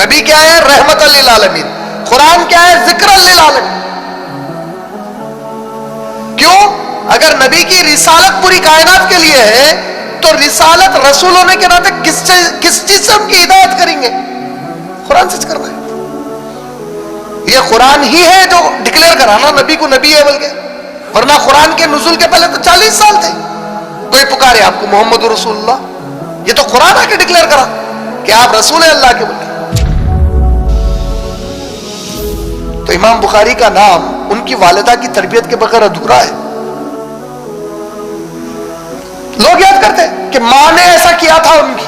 نبی کیا ہے؟ رحمت للعالمین. قرآن کیا ہے؟ ذکر للعالمین. کیوں؟ اگر نبی کی رسالت پوری کائنات کے لیے ہے تو رسالت رسول ہونے کے ناطے کس چیز سے ان کی ہدایت کریں گے؟ قرآن سے کرنا ہے. یہ قرآن ہی ہے جو ڈکلیئر کرا نا نبی کو نبی ہے، بلکہ ورنہ قرآن کے نزول کے پہلے تو 40 سال تھے. کوئی پکارے آپ کو محمد رسول اللہ، یہ تو قرآن آ کے ڈکلیئر کرا کہ آپ رسول اللہ کے بلکہ. تو امام بخاری کا نام ان کی والدہ کی تربیت کے بغیر ادھورا ہے. لوگ یاد کرتے ہیں کہ ماں نے ایسا کیا تھا ان کی.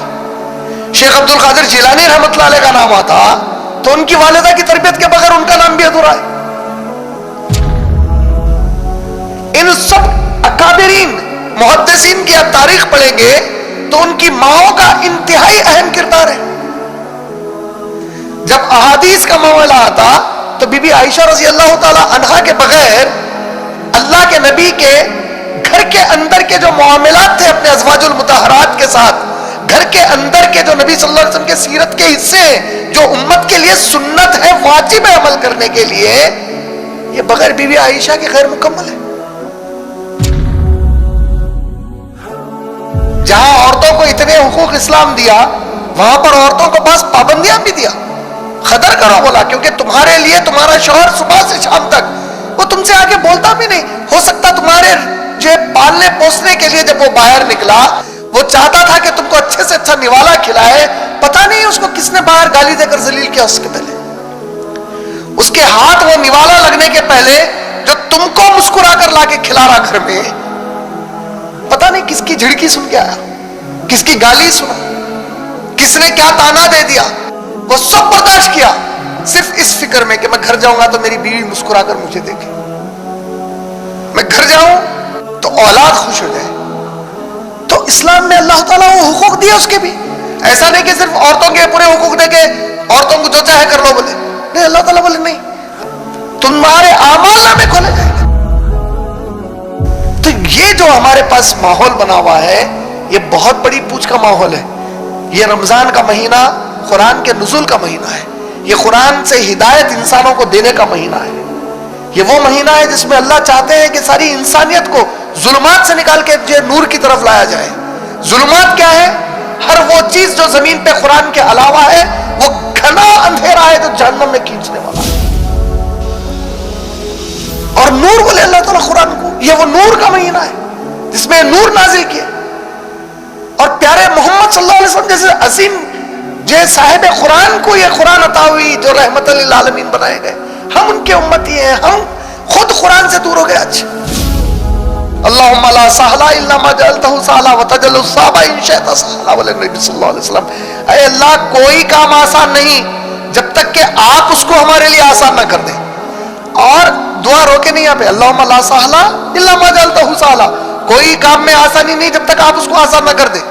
شیخ عبد القادر جیلانی رحمۃ اللہ علیہ کا نام آتا تو ان کی والدہ کی تربیت کے بغیر ان کا نام بھی ادھورا ہے. ان سب اکابرین محدثین کی آپ تاریخ پڑھیں گے تو ان کی ماؤں کا انتہائی اہم کردار ہے. جب احادیث کا معاملہ آتا تو بی بی عائشہ رضی اللہ تعالی عنہا کے بغیر اللہ کے نبی کے گھر کے اندر کے جو معاملات تھے اپنے ازواج المطہرات کے ساتھ، گھر کے اندر کے جو نبی صلی اللہ علیہ وسلم کے سیرت کے حصے ہیں جو امت کے لیے سنت ہے، واجب ہے عمل کرنے کے لیے، یہ بغیر بی بی عائشہ کے غیر مکمل ہے. جہاں عورتوں کو اتنے حقوق اسلام دیا وہاں پر عورتوں کو پاس پابندیاں بھی دیا. قدر کرو بولا، کیونکہ تمہارے لیے تمہارا شوہر صبح سے شام تک وہ تم سے آگے بولتا بھی نہیں. ہو سکتا تمہارے جو پالنے پوسنے کے لیے جب وہ باہر نکلا وہ چاہتا تھا کہ تم کو اچھے سے اچھا نوالا کھلائے. پتہ نہیں اس کو کس نے باہر گالی دے کر ذلیل کیا اس کے پہلے. اس کے ہاتھ وہ نوالا لگنے کے پہلے جو تم کو مسکرا کر لا کے کھلا رہا گھر میں، پتہ نہیں کس کی جھڑکی سن کے آیا، کس کی گالی سنا، کس نے کیا تانا دے دیا. وہ سب برداشت کیا صرف اس فکر میں کہ میں گھر جاؤں گا تو میری بیوی مسکرا کر مجھے دیکھے، میں گھر جاؤں تو اولاد خوش ہو جائے. تو اسلام میں اللہ تعالیٰ وہ حقوق دیا اس کے بھی. ایسا نہیں کہ صرف عورتوں کے پورے حقوق دے کے عورتوں کو جو چاہے کر لو بولے نہیں. اللہ تعالیٰ بولے نہیں، تمہارے اعمال نامے کھولے جائیں گے. تو یہ جو ہمارے پاس ماحول بنا ہوا ہے یہ بہت بڑی پوچھ کا ماحول ہے. یہ رمضان کا مہینہ قرآن کے نزول کا مہینہ ہے. یہ قرآن سے ہدایت انسانوں کو دینے کا مہینہ ہے. یہ وہ مہینہ ہے جس میں اللہ چاہتے ہیں کہ ساری انسانیت کو ظلمات سے نکال کے نور کی طرف لایا جائے. ظلمات کیا ہے؟ ہر وہ چیز جو زمین پہ قرآن کے علاوہ ہے وہ گھنا اندھیرا ہے جو جہنم میں کھینچنے والا ہے. اور نور بولے اللہ تعالیٰ قرآن کو، یہ وہ نور کا مہینہ ہے جس میں نور نازل کیا. اور پیارے محمد صلی اللہ علیہ وسلم جیسے عظیم جو صاحب قرآن کو یہ قرآن عطا ہوئی جو رحمت للعالمین بنائے گئے، ہم ان کے امتی ہیں. ہم خود قرآن سے دور ہو گئے. آج اللہم لا سہلا الا ما جعلتہ سہلا وتجعل الصعب ان شئت سہلا بولے نبی صلی اللہ علیہ وسلم. اے اللہ کوئی کام آسان نہیں جب تک کہ آپ اس کو ہمارے لیے آسان نہ کر دیں. اور دعا روکے نہیں یہاں پہ، اللہم لا سہلا الا ما جعلتہ سہلا، کوئی کام میں آسانی نہیں جب تک آپ اس کو آسان نہ کر دیں.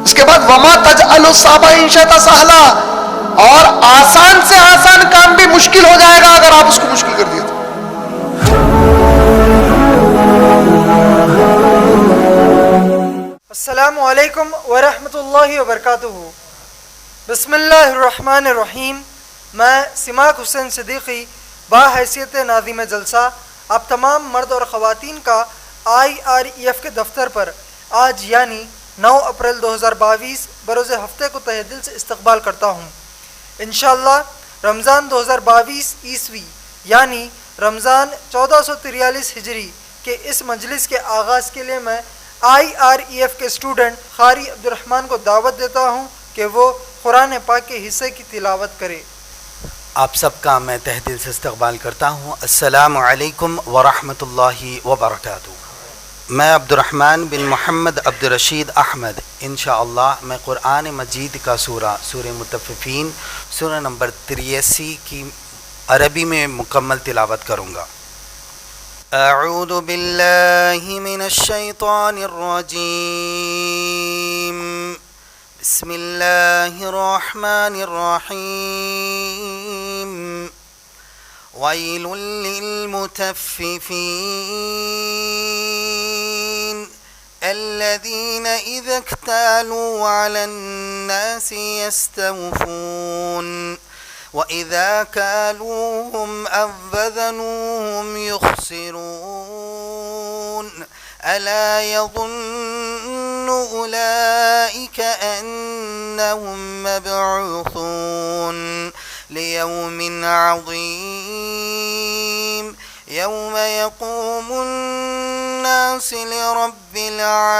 اس کے بعد وما تجعل الصعب ان شئت سہلا، اور آسان سے آسان کام بھی مشکل ہو جائے گا اگر آپ اس کو مشکل کر دیے تو. السلام علیکم ورحمۃ اللہ وبرکاتہ. بسم اللہ الرحمن الرحیم. میں سماک حسین صدیقی باحیثیت ناظم جلسہ آپ تمام مرد اور خواتین کا IREF کے دفتر پر آج یعنی 9 اپریل 2022 بروز ہفتے کو تہہ دل سے استقبال کرتا ہوں. انشاءاللہ رمضان 2022 عیسوی یعنی رمضان 1443 ہجری کے اس مجلس کے آغاز کے لیے میں IREF کے اسٹوڈنٹ قاری عبد الرحمن کو دعوت دیتا ہوں کہ وہ قرآن پاک کے حصے کی تلاوت کرے. آپ سب کا میں تہ دل سے استقبال کرتا ہوں. السلام علیکم ورحمۃ اللہ وبرکاتہ. میں عبد الرحمن بن محمد عبد الرشید احمد انشاءاللہ میں قرآن مجید کا سورہ مطففین سورہ نمبر 83 کی عربی میں مکمل تلاوت کروں گا. اعوذ باللہ من الشیطان الرجیم. بسم اللہ الرحمن الرحیم. ویل للمطففین الذين إذا اكتالوا على الناس يستوفون وإذا كالوهم أو وزنوهم يخسرون ألا يظن أولئك أنهم مبعوثون ليوم عظيم يوم يقوم الناس لرب العالمين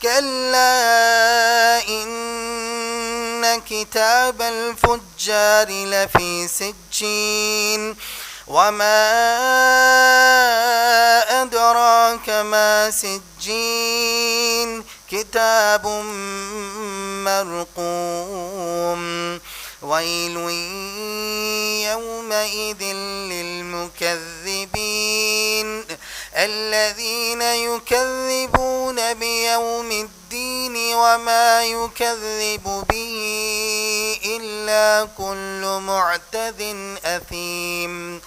كلا إن كتاب الفجار لفي سجين وما أدراك ما سجين كتاب مرقوم ويل يومئذ للمكذبين الذين يكذبون بيوم الدين وما يكذب به إلا كل معتد أثيم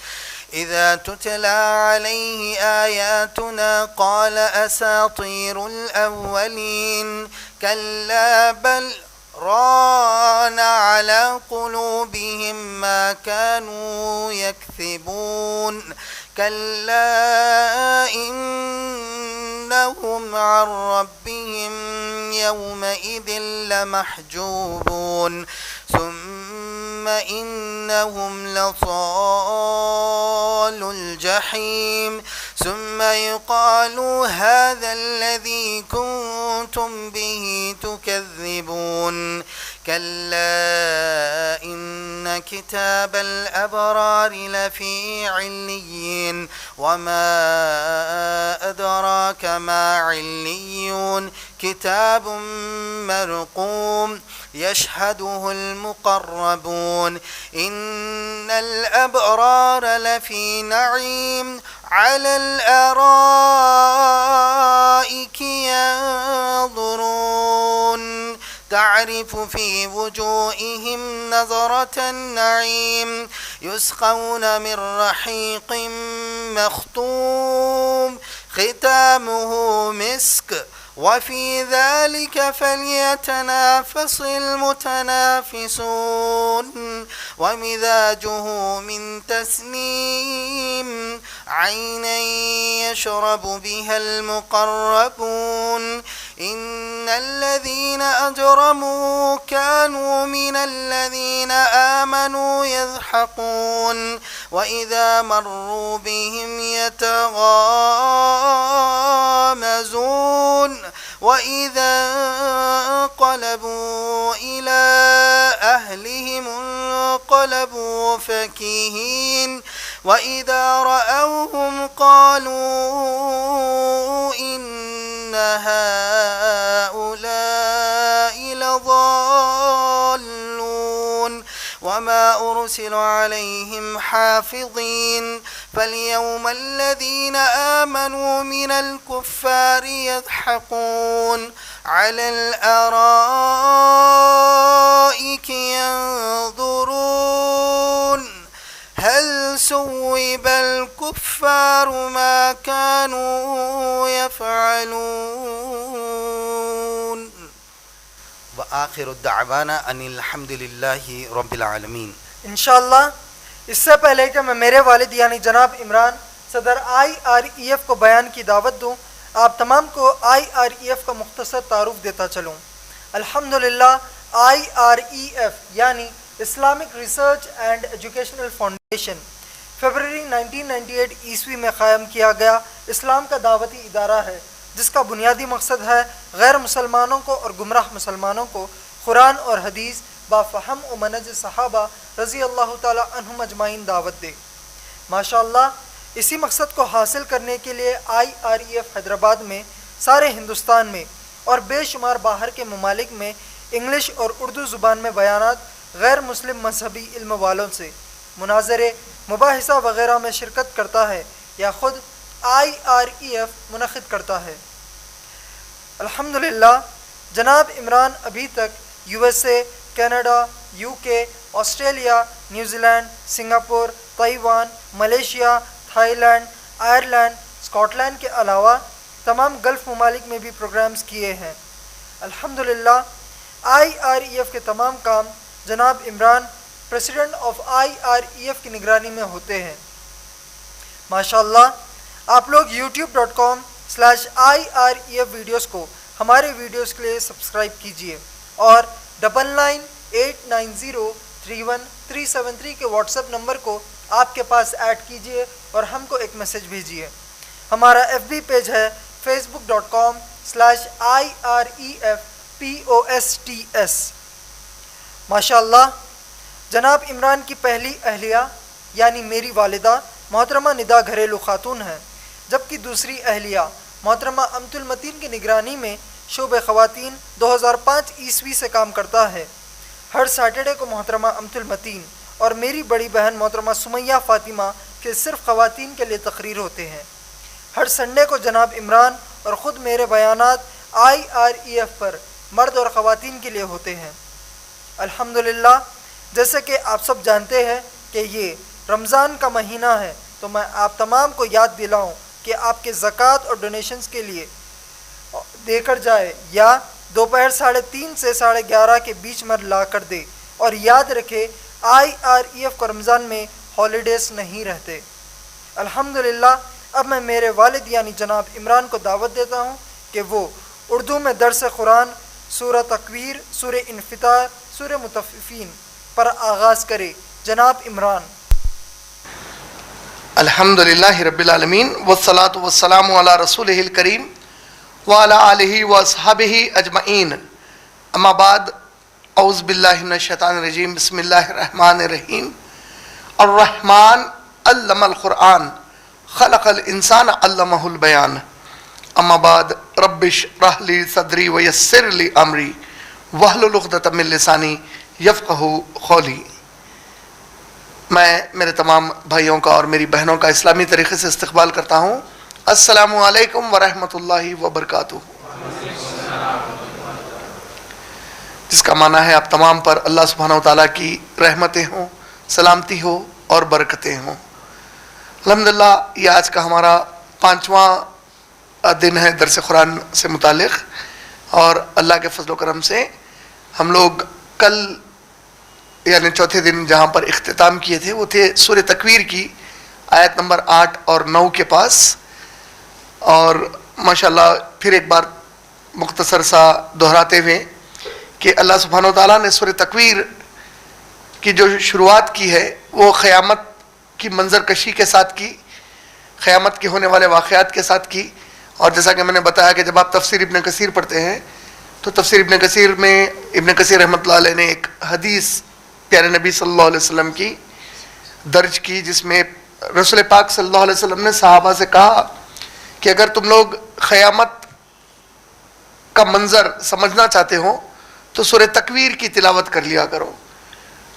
إذا تتلى عليه آياتنا قال أساطير الأولين كلا بل ران على قلوبهم ما كانوا يكذبون كلا إنهم عن ربهم يومئذ لمحجوبون ثم إنهم لصالو الجحيم ثم يقال هذا الذي كنتم به تكذبون كلا إن كتاب الأبرار لفي عليين وما أدراك ما عليون كتاب مرقوم يشهده المقربون إن الأبرار لفي نعيم على الأرائك ينظرون تعرف في وجوههم نظرة النعيم يسقون من رحيق مختوم ختامه مسك وفي ذلك فليتنافس المتنافسون ومزاجه من تسنيم عينا يشرب بها المقربون إن الذين أجرموا كانوا من الذين آمنوا يضحكون وإذا مروا بهم يتغامزون وإذا انقلبوا إلى أهلهم انقلبوا فكهين وإذا رأوهم قالوا إن هؤلاء لضالون وما أرسلوا عليهم حافظين فاليوم الذين آمنوا من الكفار يضحكون على الأرائك ينظرون هل ثوب الكفار ما كانوا يفعلون وآخر الدعوانا أن الحمد لله رب العالمين. انشاءاللہ اس سے پہلے کہ میں میرے والد یعنی جناب عمران صدر IREF کو بیان کی دعوت دوں، آپ تمام کو IREF کا مختصر تعارف دیتا چلوں. الحمدللہ IREF یعنی Islamic research and educational foundation February 1998 عیسوی میں قائم کیا گیا اسلام کا دعوتی ادارہ ہے، جس کا بنیادی مقصد ہے غیر مسلمانوں کو اور گمراہ مسلمانوں کو قرآن اور حدیث بافہم و منہج صحابہ رضی اللہ تعالی عنہم اجمعین دعوت دے. ماشاءاللہ اسی مقصد کو حاصل کرنے کے لیے IREF حیدرآباد میں، سارے ہندوستان میں اور بے شمار باہر کے ممالک میں انگلش اور اردو زبان میں بیانات غیر مسلم مذہبی علم والوں سے مناظرے، مباحثہ وغیرہ میں شرکت کرتا ہے یا خود IREF منعقد کرتا ہے. الحمدللہ جناب عمران ابھی تک USA، Canada, UK، Australia, New Zealand, Singapore, Taiwan, Malaysia, Thailand, Ireland, Scotland کے علاوہ تمام گلف ممالک میں بھی پروگرامز کیے ہیں۔ الحمدللہ IREF کے تمام کام جناب عمران پریزیڈنٹ آف IREF کی نگرانی میں ہوتے ہیں۔ ماشاءاللہ آپ لوگ youtube.com/IREF ویڈیوز کو ہمارے ویڈیوز کے لیے سبسکرائب کیجئے اور 9989031373 کے واٹس ایپ نمبر کو آپ کے پاس ایڈ کیجئے اور ہم کو ایک میسج بھیجیے۔ ہمارا FB پیج ہے facebook.com/IREFPOSTS۔ ماشاءاللہ جناب عمران کی پہلی اہلیہ یعنی میری والدہ محترمہ ندا گھریلو خاتون ہیں، جبکہ دوسری اہلیہ محترمہ امت المتین کی نگرانی میں شعبہ خواتین 2005 عیسوی سے کام کرتا ہے۔ ہر سیٹرڈے کو محترمہ امت المتین اور میری بڑی بہن محترمہ سمیہ فاطمہ کے صرف خواتین کے لیے تقریر ہوتے ہیں۔ ہر سنڈے کو جناب عمران اور خود میرے بیانات IREF پر مرد اور خواتین کے لیے ہوتے ہیں۔ الحمدللہ جیسے کہ آپ سب جانتے ہیں کہ یہ رمضان کا مہینہ ہے، تو میں آپ تمام کو یاد دلاؤں کہ آپ کے زکوٰۃ اور ڈونیشنز کے لیے دے کر جائے یا دوپہر 3:30 سے 11:30 کے بیچ میں لا کر دے، اور یاد رکھے IREF کو رمضان میں ہالیڈیز نہیں رہتے۔ الحمدللہ اب میں میرے والد یعنی جناب عمران کو دعوت دیتا ہوں کہ وہ اردو میں درس قرآن سورہ تکویر، سورہ انفطار، سورہ مطففین پر آغاز کرے۔ جناب عمران۔ الحمدللہ رب العالمین والصلاة والسلام علی رسولہ الکریم وعلی آلہ واصحابہ اجمعین، اما بعد، اعوذ باللہ من الشیطان الرجیم، بسم اللہ الرحمن الرحیم۔ الرحمن علم القرآن خلق الانسان علمہ البیان، اما بعد، رب اشرح لی صدری ویسر لی امری واحلل عقدۃ من لسانی یفقہوا قولی۔ میں میرے تمام بھائیوں کا اور میری بہنوں کا اسلامی طریقے سے استقبال کرتا ہوں۔ السلام علیکم ورحمۃ اللہ وبرکاتہ، جس کا معنی ہے آپ تمام پر اللہ سبحانہ وتعالیٰ کی رحمتیں ہوں، سلامتی ہو اور برکتیں ہوں۔ الحمدللہ یہ آج کا ہمارا 5واں دن ہے درس قرآن سے متعلق، اور اللہ کے فضل و کرم سے ہم لوگ کل یعنی چوتھے دن جہاں پر اختتام کیے تھے وہ تھے سورہ تکویر کی آیت نمبر 8 اور 9 کے پاس، اور ماشاءاللہ پھر ایک بار مختصر سا دہراتے ہوئے کہ اللہ سبحانہ وتعالیٰ نے سورہ تکویر کی جو شروعات کی ہے وہ قیامت کی منظر کشی کے ساتھ کی، قیامت کے ہونے والے واقعات کے ساتھ کی۔ اور جیسا کہ میں نے بتایا کہ جب آپ تفسیر ابن کثیر پڑھتے ہیں تو تفسیر ابن کثیر میں ابن کثیر رحمۃ اللہ علیہ نے ایک حدیث پیارے نبی صلی اللہ علیہ وسلم کی درج کی، جس میں رسول پاک صلی اللہ علیہ وسلم نے صحابہ سے کہا کہ اگر تم لوگ قیامت کا منظر سمجھنا چاہتے ہو تو سورہ تکویر کی تلاوت کر لیا کرو،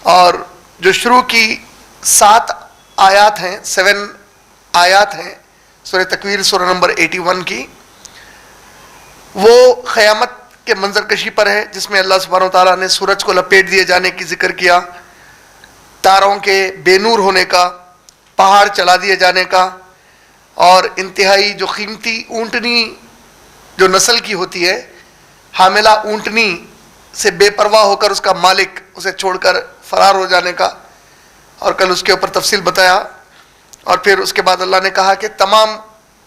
اور جو شروع کی 7 آیات ہیں، 7 آیات ہیں سورہ تکویر سورہ نمبر 81 کی، وہ قیامت کے منظر کشی پر ہے، جس میں اللہ سبحانہ وتعالیٰ نے سورج کو لپیٹ دیے جانے کی ذکر کیا، تاروں کے بے نور ہونے کا، پہاڑ چلا دیے جانے کا، اور انتہائی جو قیمتی اونٹنی جو نسل کی ہوتی ہے، حاملہ اونٹنی سے بے پرواہ ہو کر اس کا مالک اسے چھوڑ کر فرار ہو جانے کا، اور کل اس کے اوپر تفصیل بتایا۔ اور پھر اس کے بعد اللہ نے کہا کہ تمام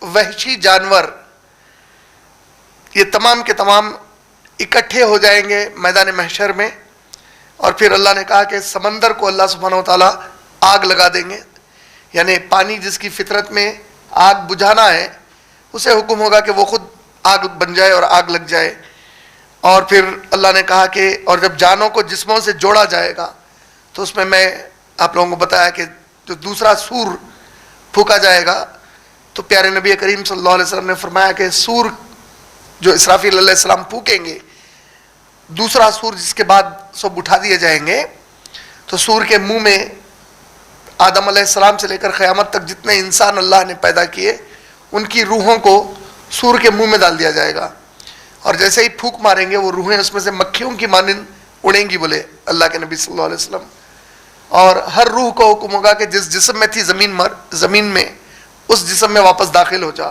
وحشی جانور یہ تمام کے تمام اکٹھے ہو جائیں گے میدان محشر میں، اور پھر اللہ نے کہا کہ سمندر کو اللہ سبحانہ وتعالیٰ آگ لگا دیں گے، یعنی پانی جس کی فطرت میں آگ بجھانا ہے اسے حکم ہوگا کہ وہ خود آگ بن جائے اور آگ لگ جائے۔ اور پھر اللہ نے کہا کہ اور جب جانوں کو جسموں سے جوڑا جائے گا تو اس میں آپ لوگوں کو بتایا کہ جو دوسرا سور پھونکا جائے گا، تو پیارے نبی کریم صلی اللہ علیہ وسلم نے فرمایا کہ سور جو اسرافیل علیہ السلام پھونکیں گے، دوسرا سور جس کے بعد سب اٹھا دیے جائیں گے، تو سور کے منہ میں آدم علیہ السلام سے لے کر قیامت تک جتنے انسان اللہ نے پیدا کیے ان کی روحوں کو سور کے منہ میں ڈال دیا جائے گا، اور جیسے ہی پھونک ماریں گے وہ روحیں اس میں سے مکھیوں کی مانند اڑیں گی، بولے اللہ کے نبی صلی اللہ علیہ وسلم۔ اور ہر روح کو حکم ہوگا کہ جس جسم میں تھی زمین میں اس جسم میں واپس داخل ہو جا۔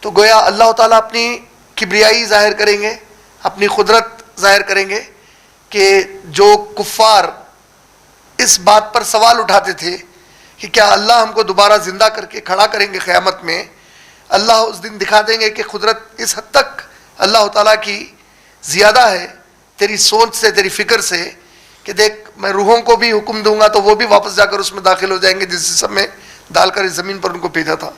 تو گویا اللہ تعالیٰ اپنی کبریائی ظاہر کریں گے, اپنی قدرت ظاہر کریں گے کہ جو کفار اس بات پر سوال اٹھاتے تھے کہ کیا اللہ ہم کو دوبارہ زندہ کر کے کھڑا کریں گے قیامت میں, اللہ اس دن دکھا دیں گے کہ قدرت اس حد تک اللہ تعالیٰ کی زیادہ ہے تیری سوچ سے, تیری فکر سے, کہ دیکھ میں روحوں کو بھی حکم دوں گا تو وہ بھی واپس جا کر اس میں داخل ہو جائیں گے جس جسم میں ڈال کر اس زمین پر ان کو بھیجا تھا.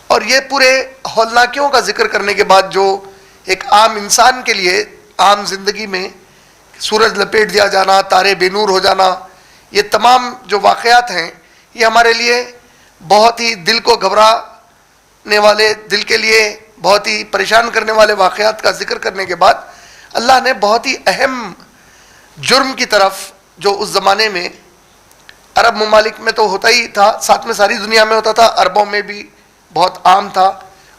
اور یہ پورے ہولناکیوں کا ذکر کرنے کے بعد جو ایک عام انسان کے لیے عام زندگی میں سورج لپیٹ دیا جانا, تارے بے نور ہو جانا, یہ تمام جو واقعات ہیں یہ ہمارے لیے بہت ہی دل کو گھبرانے والے, دل کے لیے بہت ہی پریشان کرنے والے واقعات کا ذکر کرنے کے بعد اللہ نے بہت ہی اہم جرم کی طرف جو اس زمانے میں عرب ممالک میں تو ہوتا ہی تھا, ساتھ میں ساری دنیا میں ہوتا تھا, عربوں میں بھی بہت عام تھا,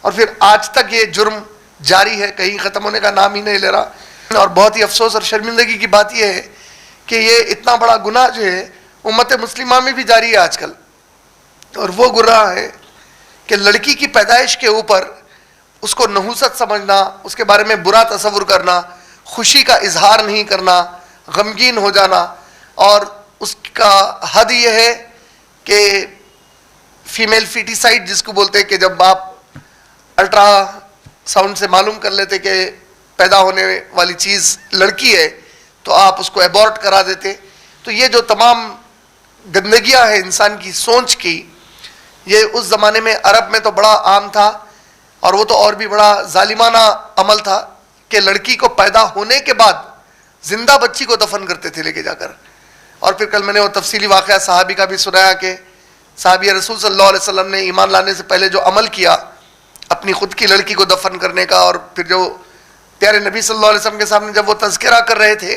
اور پھر آج تک یہ جرم جاری ہے, کہیں ختم ہونے کا نام ہی نہیں لے رہا. اور بہت ہی افسوس اور شرمندگی کی بات یہ ہے کہ یہ اتنا بڑا گناہ جو ہے امت مسلمہ میں بھی جاری ہے آج کل. اور وہ گناہ ہے کہ لڑکی کی پیدائش کے اوپر اس کو نحوست سمجھنا, اس کے بارے میں برا تصور کرنا, خوشی کا اظہار نہیں کرنا, غمگین ہو جانا. اور اس کا حد یہ ہے کہ فیمیل فیٹیسائڈ جس کو بولتے ہیں کہ جب آپ الٹرا ساؤنڈ سے معلوم کر لیتے کہ پیدا ہونے والی چیز لڑکی ہے تو آپ اس کو ایبورٹ کرا دیتے. تو یہ جو تمام گندگیاں ہیں انسان کی سوچ کی, یہ اس زمانے میں عرب میں تو بڑا عام تھا, اور وہ تو اور بھی بڑا ظالمانہ عمل تھا کہ لڑکی کو پیدا ہونے کے بعد زندہ بچی کو دفن کرتے تھے لے کے جا کر. اور پھر کل میں نے وہ تفصیلی واقعہ صحابی کا بھی سنایا کہ صحابی رسول صلی اللہ علیہ وسلم نے ایمان لانے سے پہلے جو عمل کیا اپنی خود کی لڑکی کو دفن کرنے کا, اور پھر جو پیارے نبی صلی اللہ علیہ وسلم کے سامنے جب وہ تذکرہ کر رہے تھے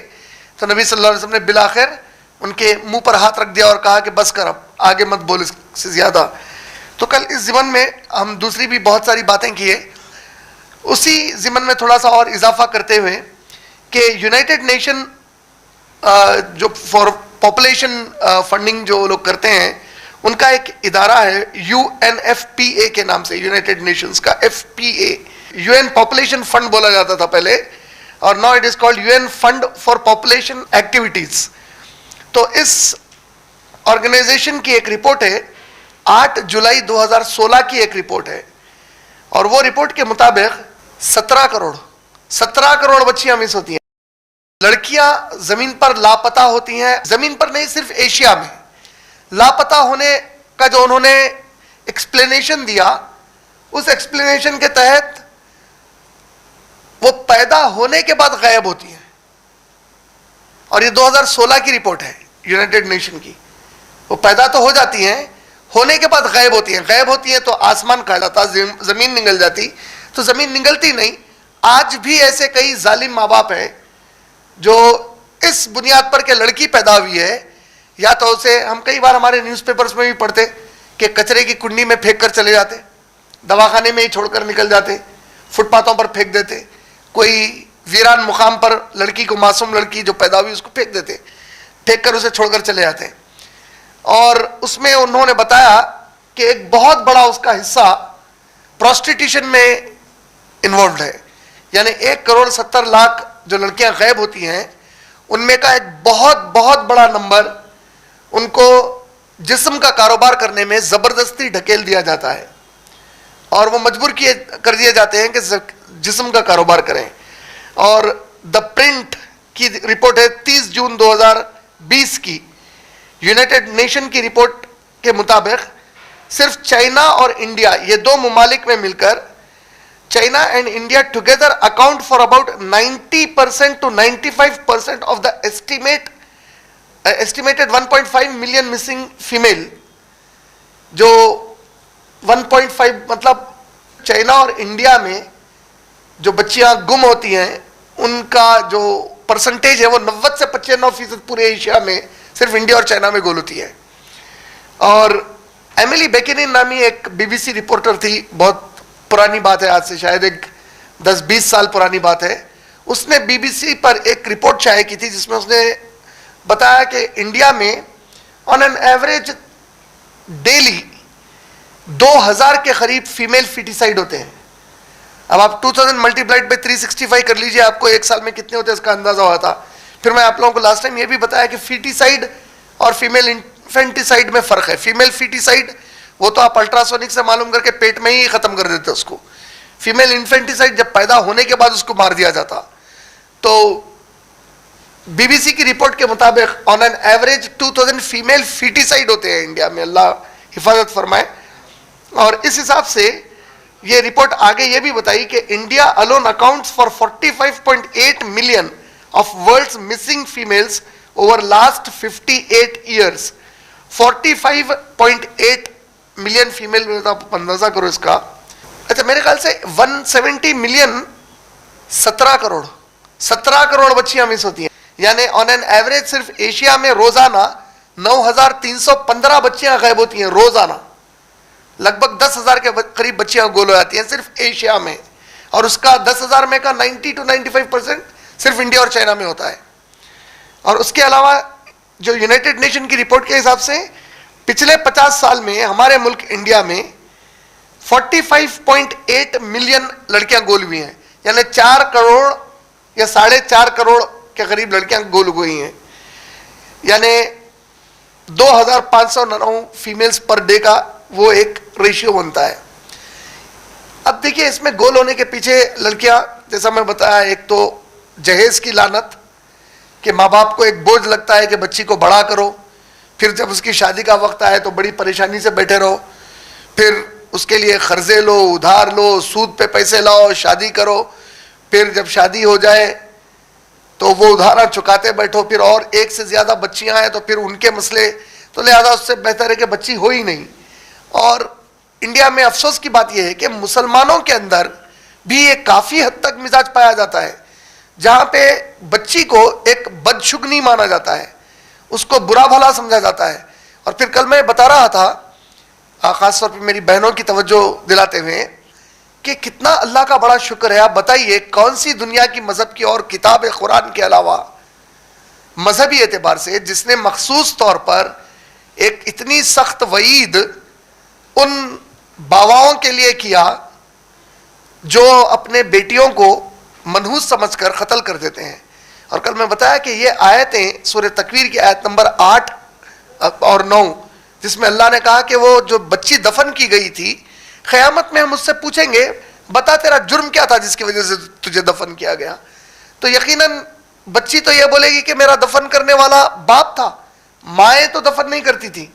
تو نبی صلی اللہ علیہ وسلم نے بالآخر ان کے منہ پر ہاتھ رکھ دیا اور کہا کہ بس کر, اب آگے مت بول اس سے زیادہ. تو کل اس ضمن میں ہم دوسری بھی بہت ساری باتیں کیے, اسی ضمن میں تھوڑا سا اور اضافہ کرتے ہوئے کہ یونائٹڈ نیشن جو فار پاپولیشن فنڈنگ جو لوگ کرتے ہیں ان کا ایک ادارہ ہے UNFPA کے نام سے, یونائٹڈ نیشنز کا FPA, UN پاپولیشن فنڈ بولا جاتا تھا پہلے, اور now it is called UN fund for population activities. تو اس آرگنائزیشن کی ایک رپورٹ ہے 8 جولائی 2016 کی ایک رپورٹ ہے, اور وہ رپورٹ کے مطابق 17 کروڑ بچیاں مس ہوتی ہیں, لڑکیاں زمین پر لاپتہ ہوتی ہیں. زمین پر نہیں, صرف ایشیا میں لاپتہ ہونے کا جو انہوں نے ایکسپلینیشن دیا, اس ایکسپلینیشن کے تحت وہ پیدا ہونے کے بعد غائب ہوتی ہیں. اور یہ 2016 کی رپورٹ ہے یونائٹڈ نیشن کی. وہ پیدا تو ہو جاتی ہیں, ہونے کے بعد غائب ہوتی ہیں. غائب ہوتی ہیں تو آسمان کھا جاتا, زمین نگل جاتی, تو زمین نگلتی نہیں. آج بھی ایسے کئی ظالم ماں باپ ہیں جو اس بنیاد پر کہ لڑکی پیدا ہوئی ہے, یا تو اسے ہم کئی بار ہمارے نیوز پیپرز میں بھی پڑھتے کہ کچرے کی کنڈی میں پھینک کر چلے جاتے, دواخانے میں ہی چھوڑ کر نکل جاتے, فٹ پاتھوں پر پھینک دیتے, کوئی ویران مقام پر لڑکی کو, معصوم لڑکی جو پیدا ہوئی اس کو پھینک دیتے, پھینک کر اسے چھوڑ کر چلے جاتے. اور اس میں انہوں نے بتایا کہ ایک بہت بڑا اس کا حصہ پروسٹیٹیوشن میں انوالوڈ ہے. یعنی 1,70,00,000 جو لڑکیاں غائب ہوتی ہیں ان میں کا ایک بہت بڑا نمبر ان کو جسم کا کاروبار کرنے میں زبردستی ڈھکیل دیا جاتا ہے, اور وہ مجبور کر دیے جاتے ہیں کہ جسم کا کاروبار کریں. اور دا پرنٹ کی رپورٹ ہے 30 جون 2020 کی, یونائٹڈ نیشن کی رپورٹ کے مطابق صرف چائنا اور انڈیا, یہ دو ممالک میں مل کر, China and India together account for about 90% to 95% of the estimated 1.5 million missing female. جو 1.5 مطلب چائنا اور انڈیا میں جو بچیاں گم ہوتی ہیں ان کا جو پرسنٹیج ہے وہ 90 سے 95% پورے ایشیا میں صرف انڈیا اور چائنا میں گول ہوتی ہے. اور ایملی بیکنن نامی ایک BBC رپورٹر تھی, بہت پرانی بات ہے, آج سے شاید ایک 10-20 سال پرانی بات ہے, اس نے BBC پر ایک رپورٹ شائع کی تھی جس میں اس نے بتایا کہ انڈیا میں آن این ایوریج ڈیلی 2000 کے قریب فیمیل فیٹیسائڈ ہوتے ہیں. اب آپ 2000 ملٹیپلائڈ بائی 365 کر لیجئے, آپ کو ایک سال میں کتنے ہوتے ہیں اس کا اندازہ ہوا تھا. پھر میں آپ لوگوں کو لاسٹ ٹائم یہ بھی بتایا کہ فیٹیسائڈ اور فیمیل انفینٹیسائڈ میں فرق ہے. فیمیل فیٹیسائڈ وہ تو آپ الٹراسونک سے معلوم کر کے پیٹ میں ہی ختم کر دیتے اس کو. فیمیل انفینٹیسائڈ جب پیدا ہونے کے بعد اس کو مار دیا جاتا. تو بی بی سی کی رپورٹ کے مطابق آن این ایوریج 2000 فیمیل فیٹیسائڈ ہوتے ہیں انڈیا میں, اللہ حفاظت فرمائے. اور اس حساب سے یہ رپورٹ آگے یہ بھی بتائی کہ India alone accounts for 45.8 million of world's missing females over last 58 years. 45.8 million female میں آپ اندازہ کرو اس کا. اچھا میرے خیال سے 170 ملین 17 کروڑ بچیاں مس ہوتی ہیں. یعنی آن این ایوریج صرف ایشیا میں روزانہ 9315 بچیاں غائب ہوتی ہیں روزانہ. لگ بھگ 10,000 کے قریب بچیاں گول ہو جاتی ہیں صرف ایشیا میں, اور اس کا 10,000 میں کا 90 to 95% صرف انڈیا اور چائنا میں ہوتا ہے. اور اس کے علاوہ جو یونائٹڈ نیشن کی رپورٹ کے حساب سے پچھلے 50 سال میں ہمارے ملک انڈیا میں 45.8 ملین لڑکیاں گول ہوئی ہیں. یعنی 4 کروڑ یا 4.5 کروڑ کے قریب لڑکیاں گول ہوئی ہیں. یعنی 2509 فیمیلز پر ڈے کا وہ ایک ریشیو بنتا ہے. اب دیکھیے اس میں گول ہونے کے پیچھے لڑکیاں, جیسا میں بتایا, ایک تو جہیز کی لعنت کہ ماں باپ کو ایک بوجھ لگتا ہے کہ بچی کو بڑا کرو, پھر جب اس کی شادی کا وقت آئے تو بڑی پریشانی سے بیٹھے رہو, پھر اس کے لیے قرضے لو, ادھار لو, سود پہ پیسے لاؤ, شادی کرو, پھر جب شادی ہو جائے تو وہ ادھارا چکاتے بیٹھو, پھر اور ایک سے زیادہ بچیاں ہیں تو پھر ان کے مسئلے. تو لہذا اس سے بہتر ہے کہ بچی ہو ہی نہیں. اور انڈیا میں افسوس کی بات یہ ہے کہ مسلمانوں کے اندر بھی ایک کافی حد تک مزاج پایا جاتا ہے جہاں پہ بچی کو ایک بدشگنی مانا جاتا ہے, اس کو برا بھلا سمجھا جاتا ہے. اور پھر کل میں بتا رہا تھا, خاص طور پہ میری بہنوں کی توجہ دلاتے ہوئے, کہ کتنا اللہ کا بڑا شکر ہے. آپ بتائیے کون سی دنیا کی مذہب کی اور کتاب قرآن کے علاوہ مذہبی اعتبار سے جس نے مخصوص طور پر ایک اتنی سخت وعید ان باواؤں کے لیے کیا جو اپنے بیٹیوں کو منحوس سمجھ کر قتل کر دیتے ہیں. اور کل میں بتایا کہ یہ آیتیں سورہ تکویر کی آیت نمبر 8 اور 9, جس میں اللہ نے کہا کہ وہ جو بچی دفن کی گئی تھی, قیامت میں ہم اس سے پوچھیں گے بتا تیرا جرم کیا تھا جس کی وجہ سے تجھے دفن کیا گیا. تو یقیناً بچی تو یہ بولے گی کہ میرا دفن کرنے والا باپ تھا, مائیں تو دفن نہیں کرتی تھی,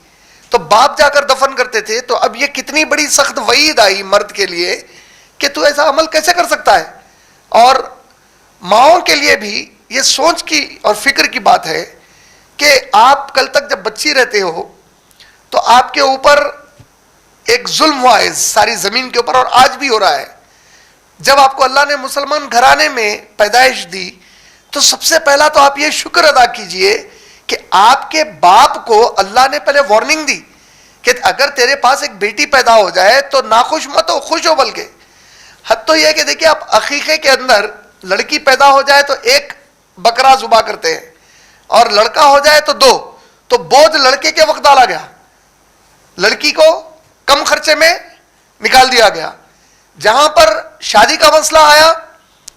تو باپ جا کر دفن کرتے تھے. تو اب یہ کتنی بڑی سخت وعید آئی مرد کے لیے کہ تو ایسا عمل کیسے کر سکتا ہے. اور ماؤں کے لیے بھی یہ سوچ کی اور فکر کی بات ہے کہ آپ کل تک جب بچی رہتے ہو تو آپ کے اوپر ایک ظلم ہوا ہے ساری زمین کے اوپر, اور آج بھی ہو رہا ہے. جب آپ کو اللہ نے مسلمان گھرانے میں پیدائش دی تو سب سے پہلا تو آپ یہ شکر ادا کیجئے کہ آپ کے باپ کو اللہ نے پہلے وارننگ دی کہ اگر تیرے پاس ایک بیٹی پیدا ہو جائے تو ناخوش مت ہو, خوش ہو. بلکہ حد تو یہ کہ دیکھیں آپ عقیقے کے اندر لڑکی پیدا ہو جائے تو ایک بکرا ذبح کرتے ہیں, اور لڑکا ہو جائے تو 2. تو بوجھ لڑکے کے وقت ڈالا گیا, لڑکی کو کم خرچے میں نکال دیا گیا. جہاں پر شادی کا مسئلہ آیا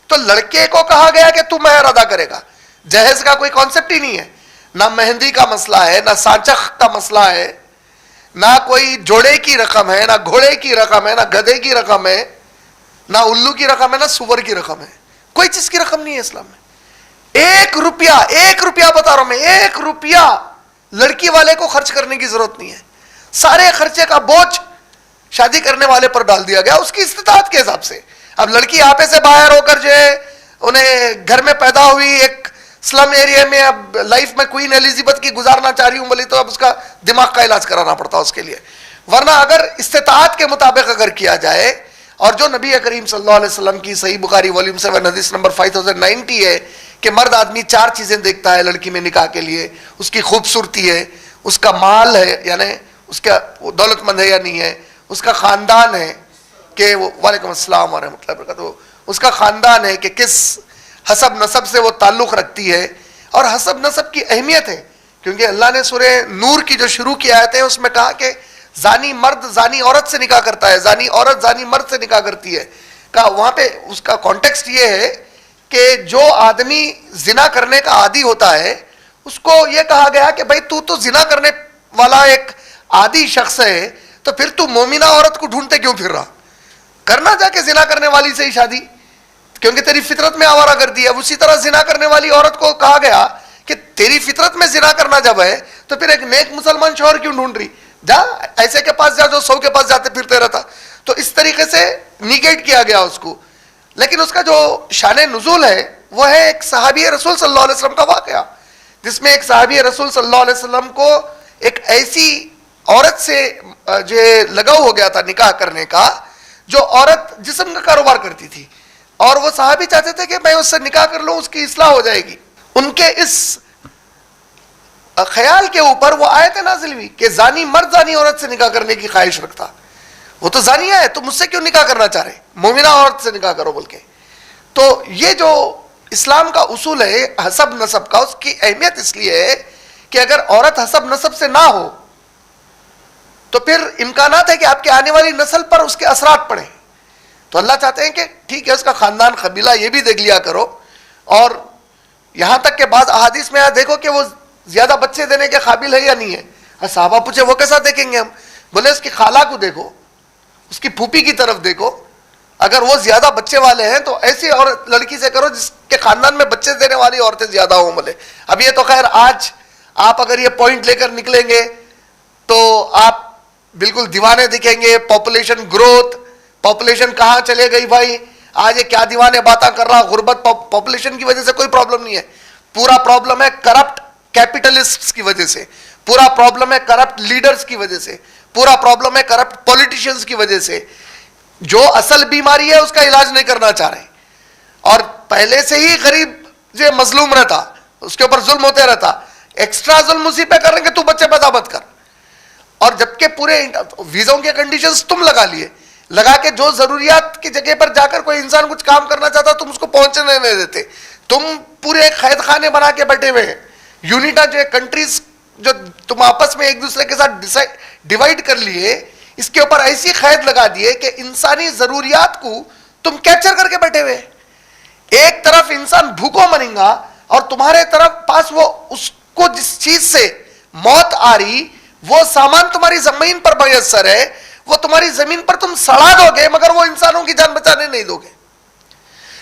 تو لڑکے کو کہا گیا کہ تو مہر ادا کرے گا. جہیز کا کوئی کانسیپٹ ہی نہیں ہے, نہ مہندی کا مسئلہ ہے, نہ سانچخ کا مسئلہ ہے, نہ کوئی جوڑے کی رقم ہے, نہ گھوڑے کی رقم ہے, نہ گدھے کی رقم ہے, نہ الو کی رقم ہے, نہ سور کی رقم ہے. کوئی چیز کی رقم نہیں ہے اسلام میں. 1 روپیہ بتا رہا ہوں میں, 1 روپیہ لڑکی والے کو خرچ کرنے کی ضرورت نہیں ہے. سارے خرچے کا بوجھ شادی کرنے والے پر ڈال دیا گیا اس کی استطاعت کے حساب سے. اب لڑکی آپے سے باہر ہو کر جو ہے انہیں گھر میں پیدا ہوئی ایک سلم ایریا میں, اب لائف میں کوئین ایلزابتھ کی گزارنا چاہ رہی ہوں بولی, تو اب اس کا دماغ کا علاج کرانا پڑتا اس کے لیے. ورنہ اگر استطاعت کے مطابق اگر کیا جائے, اور جو نبی کریم صلی اللہ علیہ وسلم کی صحیح بخاری والیوم 7 حدیث نمبر 5090 ہے کہ مرد آدمی 4 چیزیں دیکھتا ہے لڑکی میں نکاح کے لیے. اس کی خوبصورتی ہے, اس کا مال ہے یعنی اس کا دولت مند ہے یا نہیں ہے, اس کا خاندان ہے کہ وہ, وعلیکم السلام ورحمۃ اللہ وبرکاتہ, اس کا خاندان ہے کہ کس حسب نسب سے وہ تعلق رکھتی ہے. اور حسب نسب کی اہمیت ہے کیونکہ اللہ نے سورہ نور کی جو شروع کی آیت ہے اس میں کہا کہ زانی مرد زانی عورت سے نکاح کرتا ہے, زانی عورت زانی مرد سے نکاح کرتی ہے. کا وہاں پہ اس کا کانٹیکسٹ یہ ہے کہ جو آدمی زنا کرنے کا عادی ہوتا ہے اس کو یہ کہا گیا کہ بھائی تو زنا کرنے والا ایک عادی شخص ہے تو پھر تو مومنہ عورت کو ڈھونڈتے کیوں پھر رہا؟ کرنا جا کے زنا کرنے والی سے ہی شادی، کیونکہ تیری فطرت میں آوارہ گردی ہے. اسی طرح زنا کرنے والی عورت کو کہا گیا کہ تیری فطرت میں زنا کرنا جب ہے تو پھر ایک نیک مسلمان شوہر کیوں ڈھونڈ رہی؟ جا ایسے کے پاس جا جو 100 کے پاس جاتے پھرتے رہتا. تو اس طریقے سے نیگیٹ کیا گیا اس کو. لیکن اس کا جو شان نزول ہے وہ ہے ایک صحابی رسول صلی اللہ علیہ وسلم کا واقعہ، جس میں ایک صحابی رسول صلی اللہ علیہ وسلم کو ایک ایسی عورت سے جو لگاؤ ہو گیا تھا نکاح کرنے کا جو عورت جسم کا کاروبار کرتی تھی، اور وہ صحابی چاہتے تھے کہ میں اس سے نکاح کر لوں، اس کی اصلاح ہو جائے گی. ان کے اس خیال کے اوپر وہ آیت نازل ہوئی کہ زانی مرد زانی عورت سے نکاح کرنے کی خواہش رکھتا، وہ تو زانیہ ہے، تو مجھ سے کیوں نکاح کرنا چاہ رہے؟ مومنہ عورت سے نکاح کرو بول کے. تو یہ جو اسلام کا اصول ہے حسب نسب کا، اس کی اہمیت اس لیے ہے کہ اگر عورت حسب نسب سے نہ ہو تو پھر امکانات ہے کہ آپ کی آنے والی نسل پر اس کے اثرات پڑیں. تو اللہ چاہتے ہیں کہ ٹھیک ہے اس کا خاندان قبیلہ یہ بھی دیکھ لیا کرو. اور یہاں تک کہ بعض احادیث میں دیکھو کہ وہ زیادہ بچے دینے کے قابل ہے یا نہیں ہے. صحابہ پوچھے وہ کیسا دیکھیں گے ہم؟ بولے اس کی خالہ کو دیکھو، اس کی پھوپھی کی طرف دیکھو، اگر وہ زیادہ بچے والے ہیں تو ایسی اور لڑکی سے کرو جس کے خاندان میں بچے دینے والی عورتیں زیادہ ہوں. بولے اب یہ تو خیر آج آپ اگر یہ پوائنٹ لے کر نکلیں گے تو آپ بالکل دیوانے دکھیں گے. پاپولیشن گروتھ، پاپولیشن کہاں چلے گئی بھائی، آج یہ کیا دیوانے باتیں کر رہا. غربت پاپولیشن کی وجہ سے کوئی پرابلم نہیں ہے، پورا پرابلم ہے کرپٹ کیپٹلسٹ کی وجہ سے، پورا پرابلم ہے کرپٹ لیڈرز کی وجہ سے، پورا پرابلم ہے کرپٹ پولیٹیشنز کی وجہ سے. جو اصل بیماری ہے اس کا علاج نہیں کرنا چاہ رہے، اور پہلے سے ہی غریب جو مظلوم رہتا اس کے اوپر ظلم ہوتے رہتا، ایکسٹرا ظلم اسی پہ کر رہے کہ تو بچے پیدا مت کر. اور جبکہ پورے ویزوں کے کنڈیشنز تم لگا لیے، لگا کے جو ضروریات کی جگہ پر جا کر کوئی انسان کچھ کام کرنا چاہتا تم اس کو پہنچنے نہیں دیتے. تم پورے ایک قید خانے بنا کے بیٹھے ہوئے ہیں. یونٹا جو ہے کنٹریز جو تم آپس میں ایک دوسرے کے ساتھ ڈیوائڈ کر لیے، اس کے اوپر ایسی قید لگا دیے کہ انسانی ضروریات کو تم کیپچر کر کے بیٹھے ہوئے. ایک طرف انسان بھوکوں مریں گا اور تمہارے طرف پاس وہ اس کو جس چیز سے موت آ رہی وہ سامان تمہاری زمین پر میسر ہے، وہ تمہاری زمین پر تم سڑا دو گے مگر وہ انسانوں کی جان بچانے نہیں دو گے.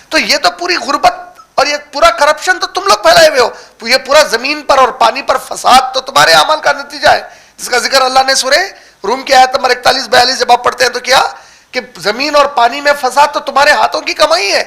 تو یہ تو پوری غربت اور یہ پورا کرپشن تو تم لوگ پھیلائے ہوئے ہو. یہ پورا زمین پر اور پانی پر فساد تو تمہارے اعمال کا نتیجہ ہے، جس کا ذکر اللہ نے سورہ روم کی آیت نمبر 41-42 جب آپ پڑھتے ہیں تو کیا کہ زمین اور پانی میں فساد تو تمہارے ہاتھوں کی کمائی ہے.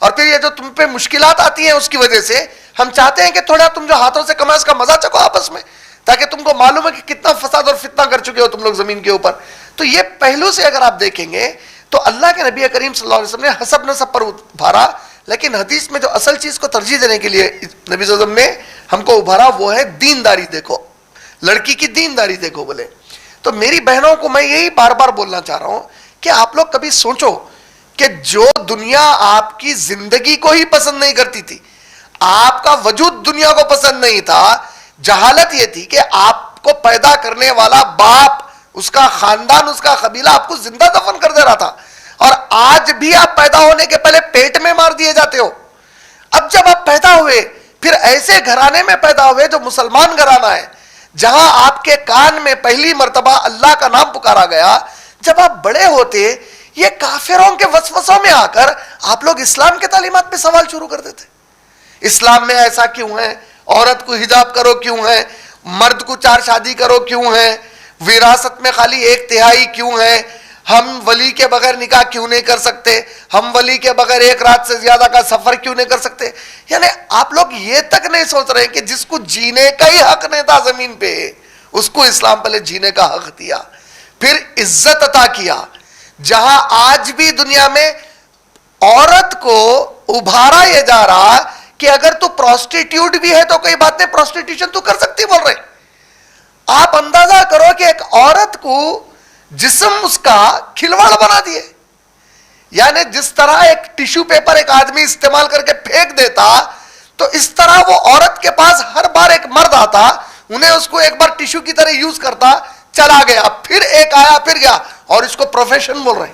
اور پھر یہ جو تم پہ مشکلات آتی ہیں اس کی وجہ سے ہم چاہتے ہیں کہ تھوڑا تم جو ہاتھوں سے کمائے اس کا مزہ چکو آپس میں، تاکہ تم کو معلوم ہے کہ کتنا فساد اور فتنہ کر چکے ہو تم لوگ زمین کے اوپر. تو یہ پہلو سے اگر آپ دیکھیں گے تو اللہ کے نبی کریم صلی اللہ علیہ وسلم نے حسب نسب پر ابھارا، لیکن حدیث میں جو اصل چیز کو ترجیح دینے کے لیے نبی صلی اللہ علیہ وسلم نے ہم کو ابھارا وہ ہے دینداری. دیکھو لڑکی کی دینداری دیکھو. بولے تو میری بہنوں کو میں یہی بار بار بولنا چاہ رہا ہوں کہ آپ لوگ کبھی سوچو کہ جو دنیا آپ کی زندگی کو ہی پسند نہیں کرتی تھی، آپ کا وجود دنیا کو پسند نہیں تھا، جہالت یہ تھی کہ آپ کو پیدا کرنے والا باپ، اس کا خاندان، اس کا قبیلہ آپ کو زندہ دفن کر دے رہا تھا، اور آج بھی آپ پیدا ہونے کے پہلے پیٹ میں مار دیے جاتے ہو. اب جب آپ پیدا ہوئے پھر ایسے گھرانے میں پیدا ہوئے جو مسلمان گھرانہ ہے، جہاں آپ کے کان میں پہلی مرتبہ اللہ کا نام پکارا گیا. جب آپ بڑے ہوتے یہ کافروں کے وسوسوں میں آ کر آپ لوگ اسلام کے تعلیمات پہ سوال شروع کر دیتے. اسلام میں ایسا کیوں ہے؟ عورت کو حجاب کرو کیوں ہے؟ مرد کو 4 شادی کرو کیوں ہے؟ وراثت میں خالی 1/3 کیوں ہے؟ ہم ولی کے بغیر نکاح کیوں نہیں کر سکتے؟ ہم ولی کے بغیر 1 رات سے زیادہ کا سفر کیوں نہیں کر سکتے؟ یعنی آپ لوگ یہ تک نہیں سوچ رہے کہ جس کو جینے کا ہی حق نہیں تھا زمین پہ، اس کو اسلام پہلے جینے کا حق دیا، پھر عزت عطا کیا. جہاں آج بھی دنیا میں عورت کو ابھارا یہ جا رہا کہ اگر تو پروسٹیٹیوٹ بھی ہے تو کوئی بات نہیں، پروسٹیٹیوشن تو کر سکتی بول رہے. آپ اندازہ کرو کہ ایک عورت کو جسم اس کا کھلواڑ بنا دیے. یعنی جس طرح ایک ٹیشو پیپر ایک آدمی استعمال کر کے پھینک دیتا تو اس طرح وہ عورت کے پاس ہر بار ایک مرد آتا، انہیں اس کو ایک بار ٹیشو کی طرح یوز کرتا، چلا گیا، پھر ایک آیا پھر گیا، اور اس کو پروفیشن بول رہے ہیں.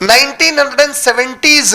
1970s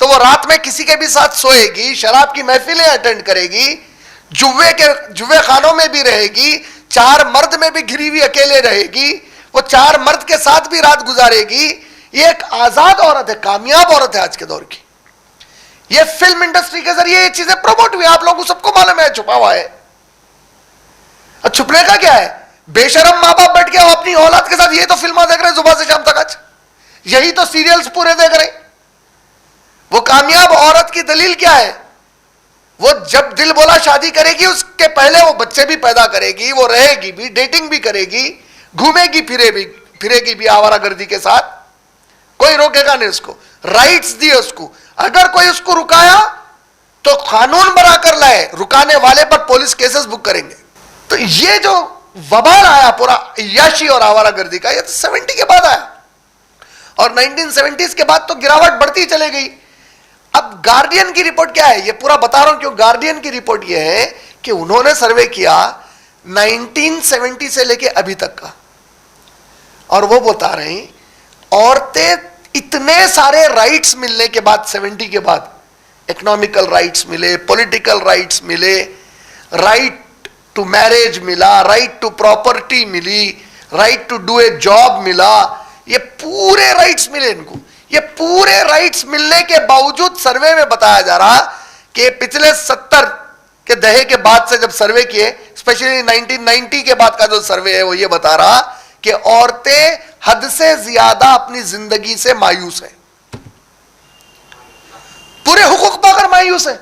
تو وہ رات میں کسی کے بھی ساتھ سوئے گی, شراب کی محفلیں اٹینڈ کرے گی, جوے خانوں میں بھی رہے گی, 4 مرد میں بھی گھری ہوئی اکیلے رہے گی, وہ 4 مرد کے ساتھ بھی رات گزارے گی. یہ ایک آزاد عورت ہے, کامیاب عورت ہے آج کے دور کی. یہ فلم انڈسٹری کے ذریعے یہ چیزیں پروموٹ ہوئی, آپ لوگوں سب کو معلوم ہے, چھپا ہوا ہے. اور چھپنے کا کیا ہے؟ بے شرم ماں باپ بیٹھ کے اپنی اولاد کے ساتھ یہی تو فلمیں دیکھ رہے ہیں صبح سے شام تک, آج یہی تو سیریلز پورے دیکھ رہے ہیں. وہ کامیاب عورت کی دلیل کیا ہے؟ وہ جب دل بولا شادی کرے گی, اس کے پہلے وہ بچے بھی پیدا کرے گی, وہ رہے گی بھی, ڈیٹنگ بھی کرے گی, گھومے گی پھرے گی بھی آوارہ گردی کے ساتھ, کوئی روکے گا نہیں اس کو. رائٹس دیے اس کو. اگر کوئی اس کو رکایا تو قانون بنا کر لائے, رکانے والے پر پولیس کیسز بک کریں گے. تو یہ جو وبال آیا پورا عیاشی اور آوارہ گردی کا, یہ تو 70 کے بعد آیا, اور 1970s کے بعد تو گراوٹ بڑھتی چلے گئی. اب گارڈین کی رپورٹ کیا ہے, یہ پورا بتا رہا ہوں کیوں. گارڈین کی رپورٹ یہ ہے کہ انہوں نے سروے کیا 1970 سے لے کے ابھی تک کا, اور وہ بتا رہے ہیں عورتیں اتنے سارے رائٹس ملنے کے بعد, 70 کے بعد, اکنامیکل رائٹس ملے, پولیٹیکل رائٹس ملے, رائٹ ٹو میرج ملا, رائٹ ٹو پراپرٹی ملی, right to do a job ملا, یہ پورے رائٹس ملے ان کو. یہ پورے رائٹس ملنے کے باوجود سروے میں بتایا جا رہا کہ پچھلے 70 کے دہے کے بعد سے جب سروے کیے, اسپیشلی 1990 کے بعد کا جو سروے ہے, وہ یہ بتا رہا کہ عورتیں حد سے زیادہ اپنی زندگی سے مایوس ہیں, پورے حقوق پا کر مایوس ہیں.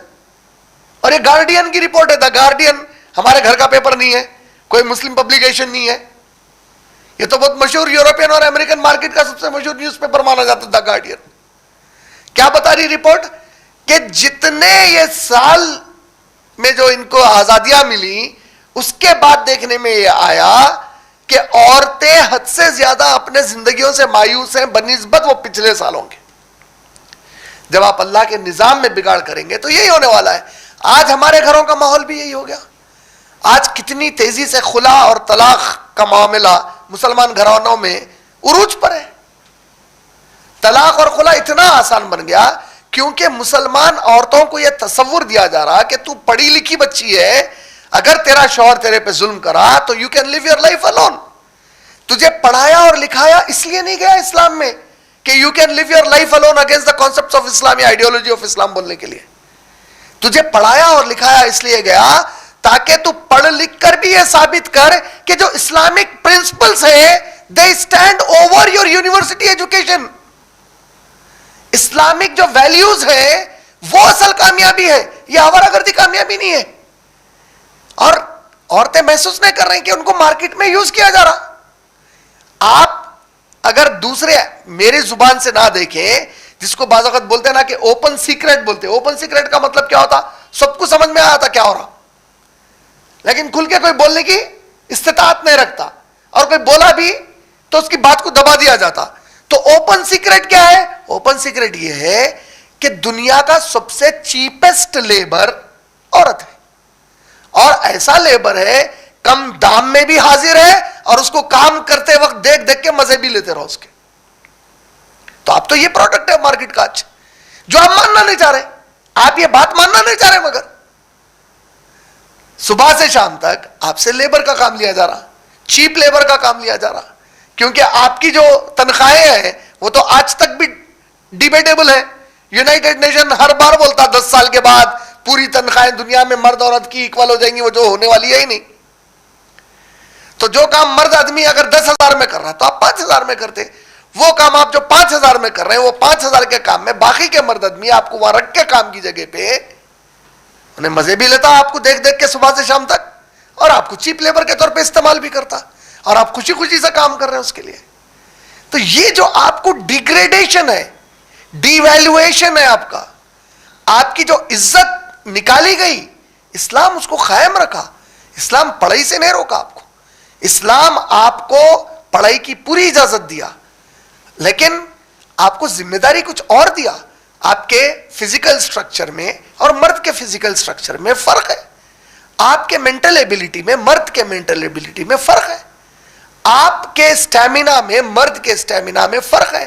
اور یہ گارڈین کی رپورٹ ہے. دا گارڈین ہمارے گھر کا پیپر نہیں ہے, کوئی مسلم پبلیکیشن نہیں ہے, یہ تو بہت مشہور یورپین اور امریکن مارکیٹ کا سب سے مشہور نیوز پیپر مانا جاتا ہے دا گارڈین. کیا بتا رہی رپورٹ کہ جتنے یہ سال میں جو ان کو آزادیاں ملی, اس کے بعد دیکھنے میں یہ آیا کہ عورتیں حد سے زیادہ اپنے زندگیوں سے مایوس ہیں بنسبت وہ پچھلے سالوں کے. جب آپ اللہ کے نظام میں بگاڑ کریں گے تو یہی ہونے والا ہے. آج ہمارے گھروں کا ماحول بھی یہی ہو گیا. آج کتنی تیزی سے خلا اور طلاق کا معاملہ مسلمان گھرانوں میں عروج پر ہے. طلاق اور خلا اتنا آسان بن گیا کیونکہ مسلمان عورتوں کو یہ تصور دیا جا رہا کہ تو پڑھی لکھی بچی ہے, اگر تیرا شوہر تیرے پہ ظلم کرا تو you can live your life alone. تجھے پڑھایا اور لکھایا اس لیے نہیں گیا اسلام میں کہ you can live your life alone against the concepts of Islam یا آئیڈیالوجی آف اسلام بولنے کے لیے. تجھے پڑھایا اور لکھایا اس لیے گیا تاکہ تو پڑھ لکھ کر بھی یہ ثابت کر کہ جو اسلامک پرنسپلز ہیں they stand over your university education. Islamic جو ویلیوز ہیں وہ اصل کامیابی ہے, یہ آوارہ گردی کامیابی نہیں ہے. اور عورتیں محسوس نہیں کر رہی کہ ان کو مارکیٹ میں یوز کیا جا رہا. آپ اگر دوسرے میری زبان سے نہ دیکھیں, جس کو بعض وقت بولتے ہیں نا کہ اوپن سیکرٹ بولتے ہیں, اوپن سیکرٹ کا مطلب کیا ہوتا, سب کو سمجھ میں آیا تھا کیا ہو رہا, لیکن کھل کے کوئی بولنے کی استطاعت نہیں رکھتا, اور کوئی بولا بھی تو اس کی بات کو دبا دیا جاتا. تو اوپن سیکرٹ کیا ہے؟ اوپن سیکرٹ یہ ہے کہ دنیا کا سب سے چیپسٹ لیبر عورت ہے, اور ایسا لیبر ہے کم دام میں بھی حاضر ہے, اور اس کو کام کرتے وقت دیکھ دیکھ کے مزے بھی لیتے رہو اس کے. تو اب تو یہ پروڈکٹ ہے مارکیٹ کا آج, جو آپ ماننا نہیں چاہ رہے. آپ یہ بات ماننا نہیں چاہ رہے, مگر صبح سے شام تک آپ سے لیبر کا کام لیا جا رہا, چیپ لیبر کا کام لیا جا رہا, کیونکہ آپ کی جو تنخواہیں ہیں وہ تو آج تک بھی ڈیبیٹیبل ہے. یونائٹڈ نیشن ہر بار بولتا 10 سال کے بعد پوری تنخواہیں دنیا میں مرد عورت کی ایکول ہو جائیں گی, وہ جو ہونے والی ہے ہی نہیں. تو جو کام مرد آدمی اگر 10,000 میں کر رہا تو آپ 5,000 میں کرتے. وہ کام آپ جو 5,000 میں کر رہے ہیں, وہ 5,000 کے کام میں باقی کے مرد آدمی آپ کو وہاں رکھ کے کام کی جگہ پہ انہیں مزے بھی لیتا آپ کو دیکھ دیکھ کے صبح سے شام تک, اور آپ کو چیپ لیبر کے طور پہ استعمال بھی کرتا, اور آپ خوشی خوشی سے کام کر رہے ہیں اس کے لیے. تو یہ جو آپ کو ڈیگریڈیشن ہے, ڈی ویلویشن ہے آپ کا, آپ کی جو عزت نکالی گئی, اسلام اس کو قائم رکھا. اسلام پڑھائی سے نہیں روکا آپ کو, اسلام آپ کو پڑھائی کی پوری اجازت دیا, لیکن آپ کو ذمہ داری کچھ اور دیا. آپ کے فزیکل سٹرکچر میں اور مرد کے فزیکل سٹرکچر میں فرق ہے, آپ کے مینٹل ایبلٹی میں مرد کے مینٹل ایبلٹی میں فرق ہے, آپ کے سٹیمنا میں مرد کے سٹیمنا میں فرق ہے.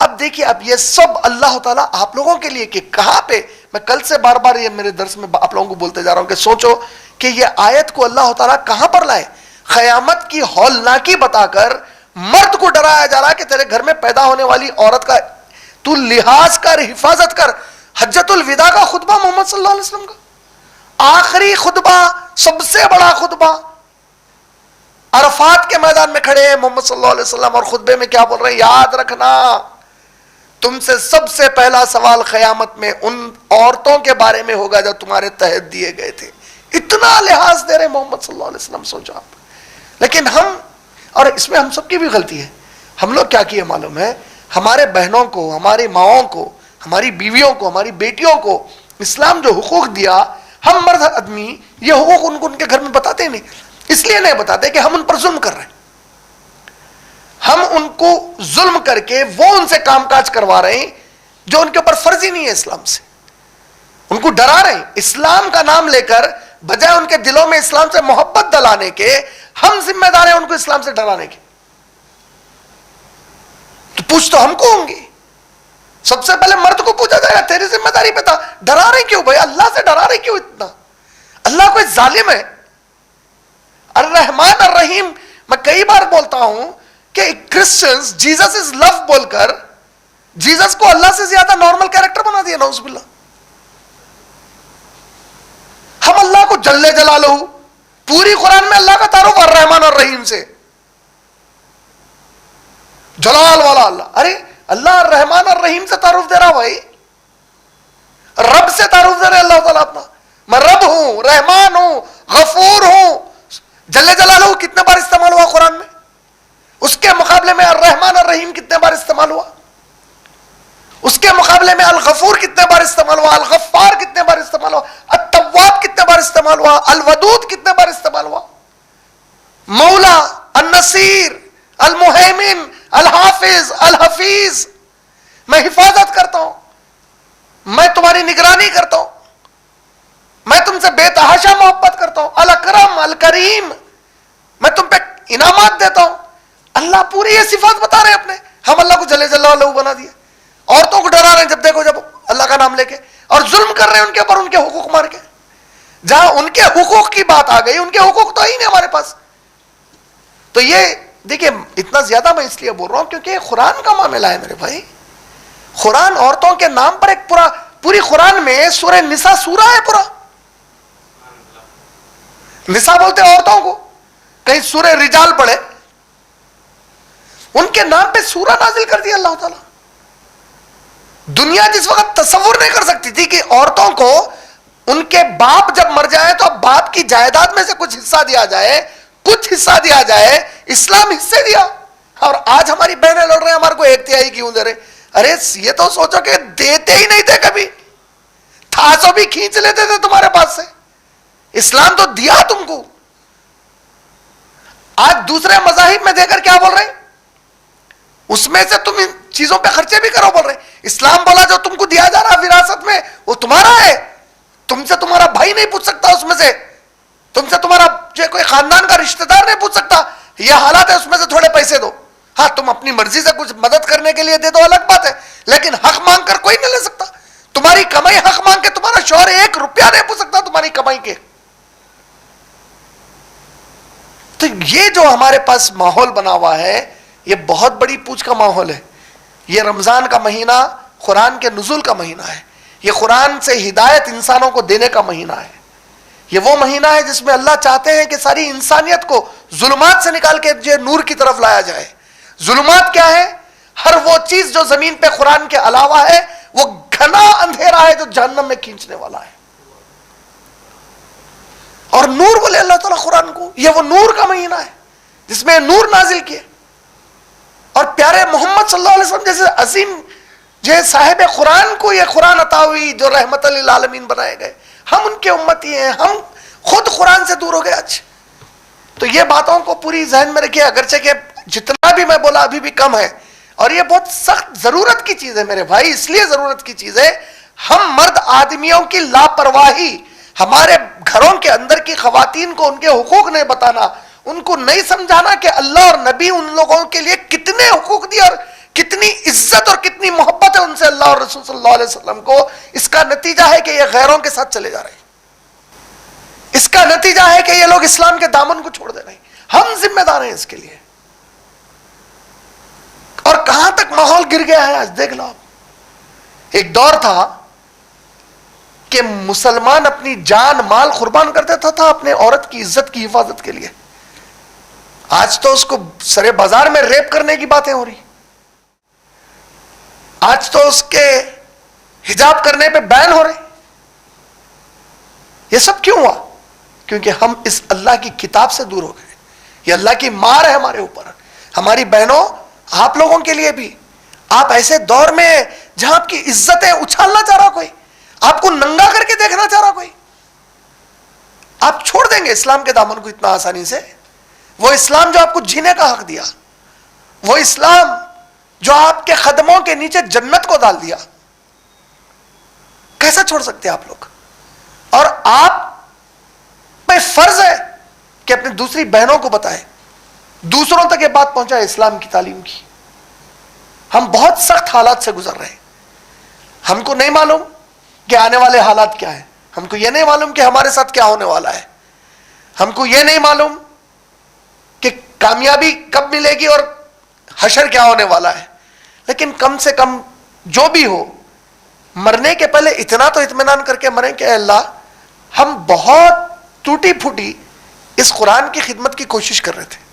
اب دیکھیے اب یہ سب اللہ تعالیٰ آپ لوگوں کے لیے کہ کہاں پہ میں کل سے بار بار یہ میرے درس میں آپ لوگوں کو بولتے جا رہا ہوں کہ سوچو کہ یہ آیت کو اللہ تعالیٰ کہاں پر لائے. قیامت کی ہولناکی بتا کر مرد کو ڈرایا جا رہا ہے کہ تیرے گھر میں پیدا ہونے والی عورت کا تو لحاظ کر, حفاظت کر. حجت الوداع کا خطبہ محمد صلی اللہ علیہ وسلم کا آخری خطبہ, سب سے بڑا خطبہ, عرفات کے میدان میں کھڑے ہیں محمد صلی اللہ علیہ وسلم اور خطبے میں کیا بول رہے ہیں, یاد رکھنا تم سے سب سے پہلا سوال قیامت میں ان عورتوں کے بارے میں ہوگا جو تمہارے تحت دیے گئے تھے. اتنا لحاظ دے رہے محمد صلی اللہ علیہ وسلم, سوچو آپ. لیکن ہم, اور اس میں ہم سب کی بھی غلطی ہے, ہم لوگ کیا کیے معلوم ہے, ہمارے بہنوں کو, ہماری ماؤں کو, ہماری بیویوں کو, ہماری بیٹیوں کو اسلام جو حقوق دیا, ہم مرد آدمی یہ حقوق ان کو ان کے گھر میں بتاتے نہیں. اس لیے نہیں بتاتے کہ ہم ان پر ظلم کر رہے ہیں, ہم ان کو ظلم کر کے وہ ان سے کام کاج کروا رہے ہیں جو ان کے اوپر فرض ہی نہیں ہے اسلام سے. ان کو ڈرا رہے ہیں اسلام کا نام لے کر, بجائے ان کے دلوں میں اسلام سے محبت دلانے کے ہم ذمہ دار ہیں ان کو اسلام سے ڈرانے کے. تو پوچھ تو ہم کو ہوں گی, سب سے پہلے مرد کو پوچھا جائے گا تیری ذمہ داری پہ تھا, ڈرا رہے کیوں بھائی, اللہ سے ڈرا رہے کیوں اتنا. اللہ کوئی ظالم ہے؟ الرحمن الرحیم. میں کئی بار بولتا ہوں کہ کرسچنز جیزس از لو بول کر جیزس کو اللہ سے زیادہ نارمل کیریکٹر بنا دیا, نعوذ باللہ. ہم اللہ کو جل جلالہ, پوری قرآن میں اللہ کا تعارف الرحمن الرحیم سے, جلال والا اللہ. ارے اللہ الرحمن الرحیم سے تعارف دے رہا بھائی, رب سے تعارف دے رہے اللہ تعالیٰ اپنا. میں رب ہوں, رحمان ہوں, غفور ہوں. جل جلالہ کتنے بار استعمال ہوا قرآن میں, اس کے مقابلے میں الرحمن الرحیم کتنے بار استعمال ہوا, اس کے مقابلے میں الغفور کتنے بار استعمال ہوا, الغفار کتنے بار استعمال ہوا, التواب کتنے بار استعمال ہوا, الودود کتنے بار استعمال ہوا, مولا, النصیر, المہیمن, الحافظ, الحفیظ. میں حفاظت کرتا ہوں, میں تمہاری نگرانی کرتا ہوں, میں تم سے بے تحاشا محبت کرتا ہوں, الاکرم, الکریم, میں تم پہ انعامات دیتا ہوں. اللہ پوری یہ صفات بتا رہے ہیں اپنے. ہم اللہ کو جل جلالہ بنا دیا, عورتوں کو ڈرا رہے ہیں جب دیکھو جب اللہ کا نام لے کے, اور ظلم کر رہے ہیں ان کے اوپر, ان کے حقوق مار کے. جہاں ان کے حقوق کی بات آ گئی, ان کے حقوق تو ہی نہیں ہمارے پاس. تو یہ دیکھیے اتنا زیادہ میں اس لیے بول رہا ہوں کیونکہ یہ قرآن کا معاملہ ہے میرے بھائی. قرآن عورتوں کے نام پر ایک پوری قرآن میں سورہ نساء سورہ ہے پورا. نساء بولتے عورتوں کو, کہیں سورہ رجال پڑھے, ان کے نام پہ سورہ نازل کر دیا اللہ تعالیٰ. دنیا جس وقت تصور نہیں کر سکتی تھی کہ عورتوں کو ان کے باپ جب مر جائے تو اب باپ کی جائیداد میں سے کچھ حصہ دیا جائے, کچھ حصہ دیا جائے, اسلام حصے دیا. اور آج ہماری بہنیں لڑ رہے ہیں ہمارے کو 1/3 کیوں دے رہے. ارے یہ تو سوچو کہ دیتے ہی نہیں تھے کبھی, تھا سو بھی کھینچ لیتے تھے تمہارے پاس سے. اسلام تو دیا تم کو. آج دوسرے مذاہب میں دے کر کیا بول رہے ہیں, اس میں سے تم ان چیزوں پہ خرچے بھی کرو بول رہے ہیں. اسلام بولا جو تم کو دیا جا رہا وراثت میں وہ تمہارا ہے, تم سے تمہارا بھائی نہیں پوچھ سکتا اس میں سے, تم سے تمہارا جو کوئی خاندان کا رشتہ دار نہیں پوچھ سکتا. یہ حالات ہے اس میں سے تھوڑے پیسے دو. ہاں تم اپنی مرضی سے کچھ مدد کرنے کے لیے دے دو, الگ بات ہے, لیکن حق مانگ کر کوئی نہیں لے سکتا. تمہاری کمائی حق مانگ کے تمہارا شوہر 1 روپیہ نہیں پوچھ سکتا تمہاری کمائی کے. تو یہ جو ہمارے پاس ماحول بنا ہوا ہے یہ بہت بڑی پوچھ کا ماحول ہے. یہ رمضان کا مہینہ قرآن کے نزول کا مہینہ ہے, یہ قرآن سے ہدایت انسانوں کو دینے کا مہینہ ہے. یہ وہ مہینہ ہے جس میں اللہ چاہتے ہیں کہ ساری انسانیت کو ظلمات سے نکال کے جو نور کی طرف لایا جائے. ظلمات کیا ہے؟ ہر وہ چیز جو زمین پہ قرآن کے علاوہ ہے وہ گھنا اندھیرا ہے جو جہنم میں کھینچنے والا ہے. اور نور بولے اللہ تعالیٰ قرآن کو, یہ وہ نور کا مہینہ ہے جس میں نور نازل کیے. اور پیارے محمد صلی اللہ علیہ وسلم جیسے عظیم جو صاحب قرآن کو یہ قرآن عطا ہوئی جو رحمت للعالمین بنائے گئے, ہم ان کے امتی ہیں, ہم خود قرآن سے دور ہو گئے آج. تو یہ باتوں کو پوری ذہن میں رکھیے, اگرچہ کہ جتنا بھی میں بولا ابھی بھی کم ہے, اور یہ بہت سخت ضرورت کی چیز ہے میرے بھائی. اس لیے ضرورت کی چیز ہے, ہم مرد آدمیوں کی لاپرواہی, ہمارے گھروں کے اندر کی خواتین کو ان کے حقوق نہیں بتانا, ان کو نہیں سمجھانا کہ اللہ اور نبی ان لوگوں کے لیے کتنے حقوق دیے اور کتنی عزت اور کتنی محبت ہے ان سے اللہ اور رسول صلی اللہ علیہ وسلم کو. اس کا نتیجہ ہے کہ یہ غیروں کے ساتھ چلے جا رہے ہیں. اس کا نتیجہ ہے کہ یہ لوگ اسلام کے دامن کو چھوڑ دے رہے ہیں. ہم ذمہ دار ہیں اس کے لیے. اور کہاں تک ماحول گر گیا ہے آج دیکھ لو آپ. ایک دور تھا کہ مسلمان اپنی جان مال قربان کر دیتا تھا اپنے عورت کی عزت کی حفاظت کے لیے. آج تو اس کو سرے بازار میں ریپ کرنے کی باتیں ہو رہی. آج تو اس کے حجاب کرنے پہ بین ہو رہے. یہ سب کیوں ہوا؟ کیونکہ ہم اس اللہ کی کتاب سے دور ہو گئے. یہ اللہ کی مار ہے ہمارے اوپر. ہماری بہنوں، آپ لوگوں کے لیے بھی. آپ ایسے دور میں جہاں آپ کی عزتیں اچھالنا چاہ رہا کوئی، آپ کو ننگا کر کے دیکھنا چاہ رہا کوئی، آپ چھوڑ دیں گے اسلام کے دامن کو اتنا آسانی سے؟ وہ اسلام جو آپ کو جینے کا حق دیا، وہ اسلام جو آپ کے قدموں کے نیچے جنت کو ڈال دیا، کیسا چھوڑ سکتے آپ لوگ؟ اور آپ پہ فرض ہے کہ اپنی دوسری بہنوں کو بتائے، دوسروں تک یہ بات پہنچائے اسلام کی تعلیم کی. ہم بہت سخت حالات سے گزر رہے ہیں. ہم کو نہیں معلوم کہ آنے والے حالات کیا ہیں. ہم کو یہ نہیں معلوم کہ ہمارے ساتھ کیا ہونے والا ہے. ہم کو یہ نہیں معلوم کہ کامیابی کب ملے گی اور حشر کیا ہونے والا ہے. لیکن کم سے کم جو بھی ہو، مرنے کے پہلے اتنا تو اطمینان کر کے مریں کہ اے اللہ، ہم بہت ٹوٹی پھوٹی اس قرآن کی خدمت کی کوشش کر رہے تھے،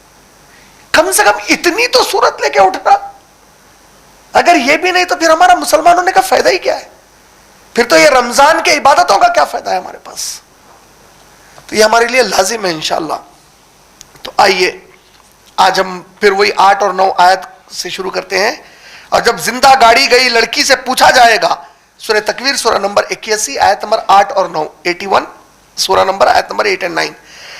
کم سے کم اتنی تو صورت لے کے اٹھنا. اگر یہ بھی نہیں تو پھر ہمارا مسلمان ہونے کا فائدہ ہی کیا ہے؟ پھر تو یہ رمضان کے عبادتوں کا کیا فائدہ ہے ہمارے پاس؟ تو یہ ہمارے لیے لازم ہے انشاءاللہ. تو آئیے آج ہم پھر وہی 8 اور 9 آیت سے شروع کرتے ہیں. اور جب زندہ گاڑی گئی لڑکی سے پوچھا جائے گا، سورہ تکویر سورہ نمبر 81 آیت نمبر 8 اور 9، 81 سورہ نمبر آیت نمبر 8 اور 9.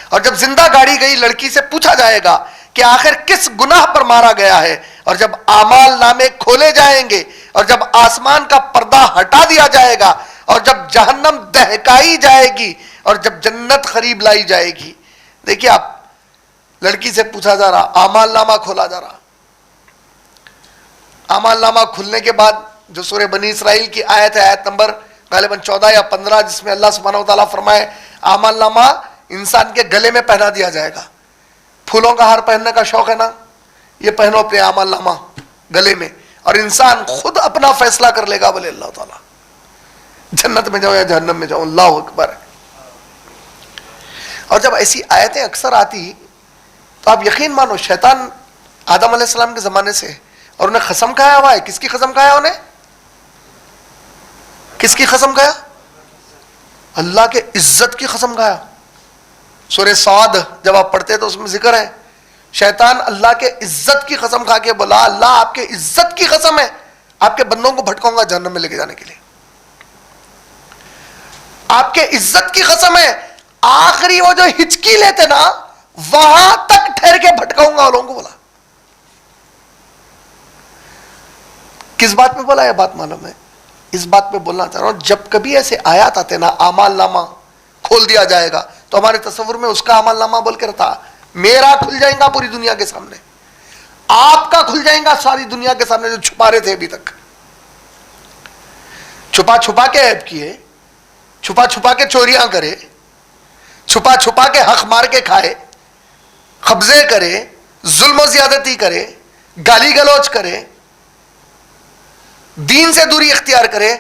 اور جب زندہ گاڑی گئی لڑکی سے پوچھا جائے گا کہ آخر کس گناہ پر مارا گیا ہے، اور جب اعمال نامے کھولے جائیں گے، اور جب آسمان کا پردہ ہٹا دیا جائے گا، اور جب جہنم دہکائی جائے گی، اور جب جنت قریب لائی جائے گی. دیکھیے آپ، لڑکی سے پوچھا جا رہا، اعمال نامہ کھولا جا رہا. اعمال نامہ کھلنے کے بعد جو سورہ بنی اسرائیل کی آیت ہے، آیت نمبر غالباً 14 یا 15، جس میں اللہ سبحانہ و تعالیٰ فرمائے اعمال نامہ انسان کے گلے میں پہنا دیا جائے گا. پھولوں کا ہار پہننے کا شوق ہے نا، یہ پہنو اپنے اعمال نامہ گلے میں، اور انسان خود اپنا فیصلہ کر لے گا بولے اللہ تعالیٰ، جنت میں جاؤں یا جہنم میں جاؤں. اللہ اکبر. اور جب ایسی آیتیں اکثر آتی تو آپ یقین مانو شیطان آدم علیہ السلام کے زمانے سے، اور انہیں قسم کھایا ہوا ہے. کس کی قسم کھایا انہیں؟ کس کی قسم کھایا؟ اللہ کے عزت کی قسم کھایا. سورہ صاد جب آپ پڑھتے تو اس میں ذکر ہے، شیطان اللہ کے عزت کی قسم کھا کے بولا، اللہ آپ کے عزت کی قسم ہے، آپ کے بندوں کو بھٹکاؤں گا جہنم میں لے کے جانے کے لیے. آپ کے عزت کی قسم ہے، آخری وہ جو ہچکی لیتے نا وہاں تک ٹھہر کے بھٹکاؤں گا لوگوں کو. بولا کس بات پہ بولا؟ یہ بات معلوم ہے. اس بات پہ بولنا چاہ رہا ہوں، جب کبھی ایسے آیات آتے نا اعمال نامہ کھول دیا جائے گا، تو ہمارے تصور میں اس کا اعمال نامہ بول کے رہتا، میرا کھل جائے گا پوری دنیا کے سامنے، آپ کا کھل جائے گا ساری دنیا کے سامنے، جو چھپا رہے تھے ابھی تک. چھپا چھپا کے عیب کیے، چھپا چھپا کے چوریاں کرے، چھپا چھپا کے حق مار کے کھائے، قبضے کرے، ظلم و زیادتی کرے، گالی گلوچ کرے، دین سے دوری اختیار کرے.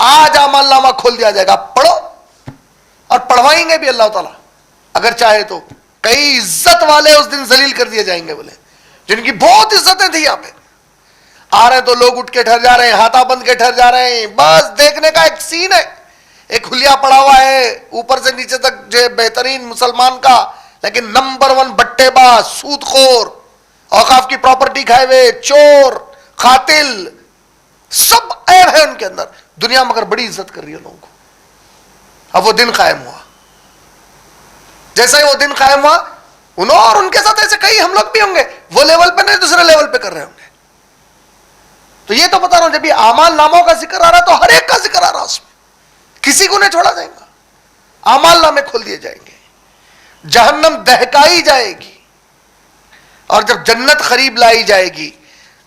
آج اعمال نامہ کھول دیا جائے گا، پڑھو، اور پڑھوائیں گے بھی اللہ تعالیٰ اگر چاہے تو. کئی عزت والے اس دن ذلیل کر دیے جائیں گے، بولے جن کی بہت عزتیں تھیں یہاں پہ. آ رہے ہیں تو لوگ اٹھ کے ٹھہر جا رہے ہیں، ہاتھا بند کے ٹھہر جا رہے ہیں. بس دیکھنے کا ایک سین ہے، ایک حلیہ پڑا ہوا ہے اوپر سے نیچے تک جو بہترین مسلمان کا، لیکن نمبر 1 بٹے باز، سود خور، اوقاف کی پراپرٹی کھائے ہوئے، چور، قاتل، سب عیب ہے ان کے اندر. دنیا مگر بڑی عزت کر رہی ہے لوگوں کو. اب وہ دن قائم ہوا، جیسا ہی وہ دن قائم ہوا، انہوں اور ان کے ساتھ ایسے کئی ہم لوگ بھی ہوں گے، وہ لیول پہ نہیں دوسرے لیول پہ کر رہے ہوں گے. تو یہ تو بتا رہا ہوں، جب یہ اعمال ناموں کا ذکر آ رہا تو ہر ایک کا ذکر آ رہا، اس میں کسی کو نہیں چھوڑا جائے گا. اعمال نامے کھول دیے جائیں گے، جہنم دہکائی جائے گی، اور جب جنت قریب لائی جائے گی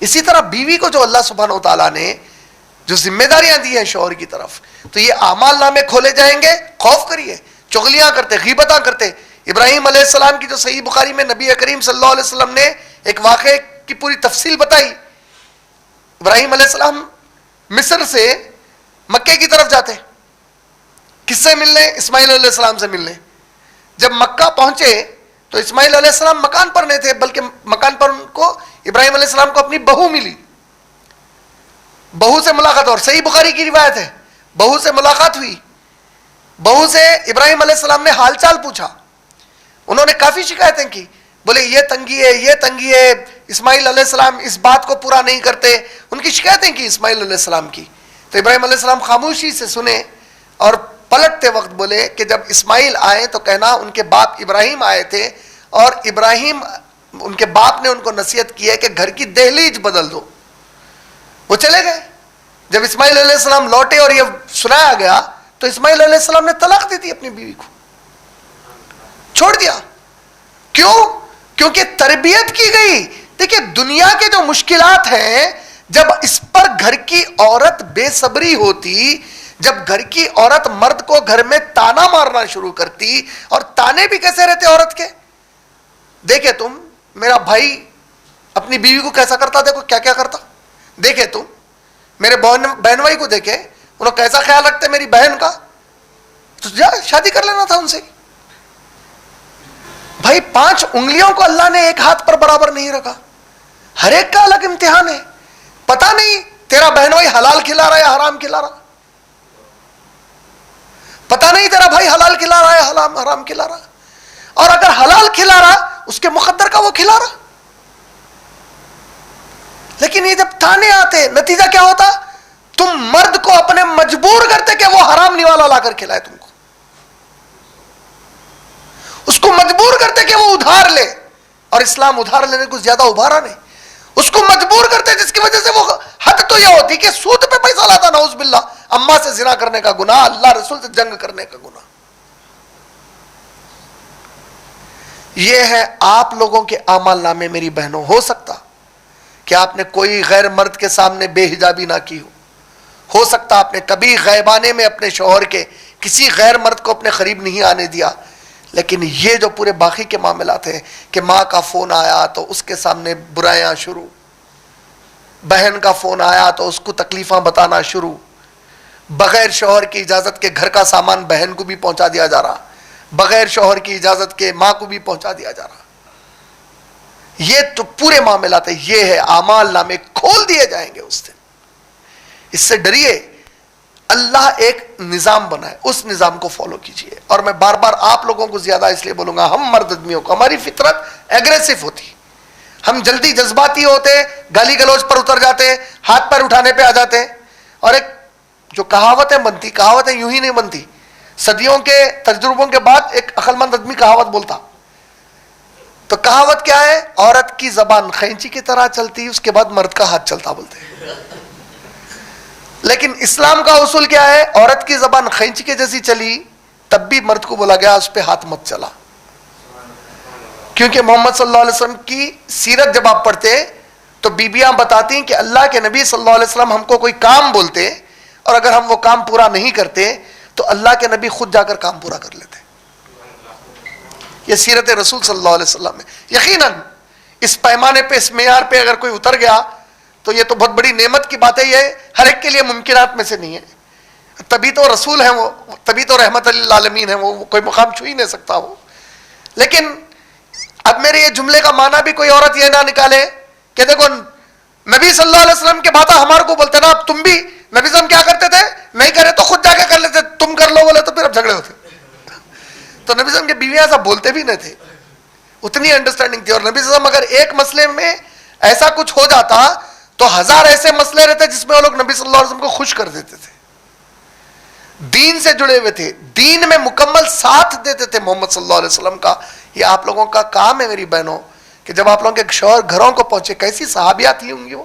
اسی طرح بیوی کو جو اللہ سبحانہ و تعالیٰ نے جو ذمہ داریاں دی ہیں شوہر کی طرف، تو یہ اعمال نامے کھولے جائیں گے. خوف کریے. چغلیاں کرتے، غیبتاں کرتے. ابراہیم علیہ السلام کی جو صحیح بخاری میں نبی کریم صلی اللہ علیہ وسلم نے ایک واقعے کی پوری تفصیل بتائی. ابراہیم علیہ السلام مصر سے مکے کی طرف جاتے، کس سے ملنے؟ اسماعیل علیہ السلام سے ملنے. جب مکہ پہنچے تو اسماعیل علیہ السلام مکان پر نہیں تھے، بلکہ مکان پر ان کو ابراہیم علیہ السلام کو اپنی بہو ملی. بہو سے ملاقات، اور صحیح بخاری کی روایت ہے، بہو سے ملاقات ہوئی. بہو سے ابراہیم علیہ السلام نے حال چال پوچھا. انہوں نے کافی شکایتیں کی، بولے یہ تنگی ہے، یہ تنگی ہے. اسماعیل علیہ السلام اس بات کو پورا نہیں کرتے. ان کی شکایتیں کی اسماعیل علیہ السلام کی. تو ابراہیم علیہ السلام خاموشی سے سنے اور پلٹتے وقت بولے کہ جب اسماعیل آئے تو کہنا ان کے باپ ابراہیم آئے تھے، اور ابراہیم ان کے باپ نے ان کو نصیحت کی ہے کہ گھر کی دہلیز بدل دو. وہ چلے گئے. جب اسماعیل علیہ السلام لوٹے اور یہ سنایا گیا تو اسماعیل علیہ السلام نے طلاق دی تھی اپنی بیوی کو، چھوڑ دیا. کیوں؟ کیونکہ تربیت کی گئی. دیکھیں دنیا کے جو مشکلات ہیں، جب اس پر گھر کی عورت بے صبری ہوتی، جب گھر کی عورت مرد کو گھر میں تانا مارنا شروع کرتی، اور تانے بھی کیسے رہتے عورت کے؟ دیکھے تم میرا بھائی اپنی بیوی کو کیسا کرتا، دیکھو کیا کیا کرتا. دیکھے تم میرے بہن بھائی کو دیکھے، انہوں کیسا خیال رکھتے میری بہن کا، تو جا شادی کر لینا تھا ان سے. بھائی 5 انگلیوں کو اللہ نے ایک ہاتھ پر برابر نہیں رکھا، ہر ایک کا الگ امتحان ہے. پتا نہیں تیرا بہن بھائی حلال کھلا رہا ہے یا حرام کھلا رہا، پتا نہیں تیرا بھائی حلال کھلا رہا ہے حرام کھلا رہا. اور اگر حلال کھلا رہا اس کے مقدر کا وہ کھلا رہا. لیکن یہ جب تانے آتے، نتیجہ کیا ہوتا؟ تم مرد کو اپنے مجبور کرتے کہ وہ حرام نوالا لا کر کھلائے تم کو، اس کو مجبور کرتے کہ وہ ادھار لے. اور اسلام ادھار لینے کو زیادہ ابھارا نہیں. اس کو مجبور کرتے جس کی وجہ سے وہ حد تو یہ ہوتی کہ سود پہ پیسہ لاتا، نعوذ باللہ، اماں سے زنا کرنے کا گناہ، اللہ رسول سے جنگ کرنے کا گناہ. یہ ہے آپ لوگوں کے اعمال نامے. میری بہنوں، ہو سکتا کہ آپ نے کوئی غیر مرد کے سامنے بے حجابی نہ کی ہو سکتا آپ نے کبھی غیبانے میں اپنے شوہر کے کسی غیر مرد کو اپنے قریب نہیں آنے دیا. لیکن یہ جو پورے باقی کے معاملات ہیں کہ ماں کا فون آیا تو اس کے سامنے برائیاں شروع، بہن کا فون آیا تو اس کو تکلیفاں بتانا شروع، بغیر شوہر کی اجازت کے گھر کا سامان بہن کو بھی پہنچا دیا جا رہا، بغیر شوہر کی اجازت کے ماں کو بھی پہنچا دیا جا رہا. یہ تو پورے معاملات ہیں. یہ ہے اعمال نامے کھول دیے جائیں گے اس دن. اس سے ڈریے. اللہ ایک نظام بنائے، اس نظام کو فالو کیجئے. اور میں بار بار آپ لوگوں کو زیادہ اس لیے بولوں گا، ہم مرد آدمیوں کو ہماری فطرت ایگریسو ہوتی، ہم جلدی جذباتی ہوتے، گالی گلوچ پر اتر جاتے، ہاتھ پیر اٹھانے پہ آ جاتے. اور ایک جو کہاوتیں بنتی، کہاوتیں یوں ہی نہیں بنتی، صدیوں کے تجربوں کے بعد ایک عقل مند آدمی کہاوت بولتا. تو کہاوت کیا ہے؟ عورت کی زبان خینچی کی طرح چلتی، اس کے بعد مرد کا ہاتھ چلتا بولتے. لیکن اسلام کا اصول کیا ہے؟ عورت کی زبان خینچی کے جیسی چلی تب بھی مرد کو بولا گیا اس پہ ہاتھ مت چلا. کیونکہ محمد صلی اللہ علیہ وسلم کی سیرت جب آپ پڑھتے تو بیبیاں بتاتی کہ اللہ کے نبی صلی اللہ علیہ وسلم ہم کو کوئی کام بولتے، اور اگر ہم وہ کام پورا نہیں کرتے تو اللہ کے نبی خود جا کر کام پورا کر لیتے. یہ سیرت رسول صلی اللہ علیہ وسلم ہے. یقیناً اس پیمانے پہ، اس معیار پہ اگر کوئی اتر گیا تو یہ تو بہت بڑی نعمت کی بات ہے. یہ ہر ایک کے لیے ممکنات میں سے نہیں ہے. تبھی تو رسول ہیں وہ، تبھی تو رحمت للعالمین ہیں وہ، کوئی مقام چھو ہی نہیں سکتا وہ. لیکن اب میرے یہ جملے کا معنی بھی کوئی عورت یہ نہ نکالے کہ دیکھو نبی صلی اللہ علیہ وسلم کے باتیں ہمارے کو بولتے نا، اب تم بھی نبی صلی اللہ علیہ وسلم کیا کرتے تھے، نہیں کرے تو خود جا کے کر لیتے، تم کر لو بولے تو پھر اب جھگڑے ہوتے. تو نبی صلی اللہ علیہ وسلم کے بیویاں ایسا بولتے بھی نہیں تھے، اتنی انڈرسٹینڈنگ تھی. اور نبی صلی اللہ علیہ وسلم اگر ایک مسئلے میں ایسا کچھ ہو جاتا تو 1000 ایسے مسئلے رہتے جس میں وہ لوگ نبی صلی اللہ علیہ وسلم کو خوش کر دیتے تھے. دین سے جڑے ہوئے تھے، دین میں مکمل ساتھ دیتے تھے محمد صلی اللہ علیہ وسلم کا. یہ آپ لوگوں کا کام ہے میری بہنوں کہ جب آپ لوگوں کے شوہر گھروں کو پہنچے، کیسی صحابیات ہی ہوں گی وہ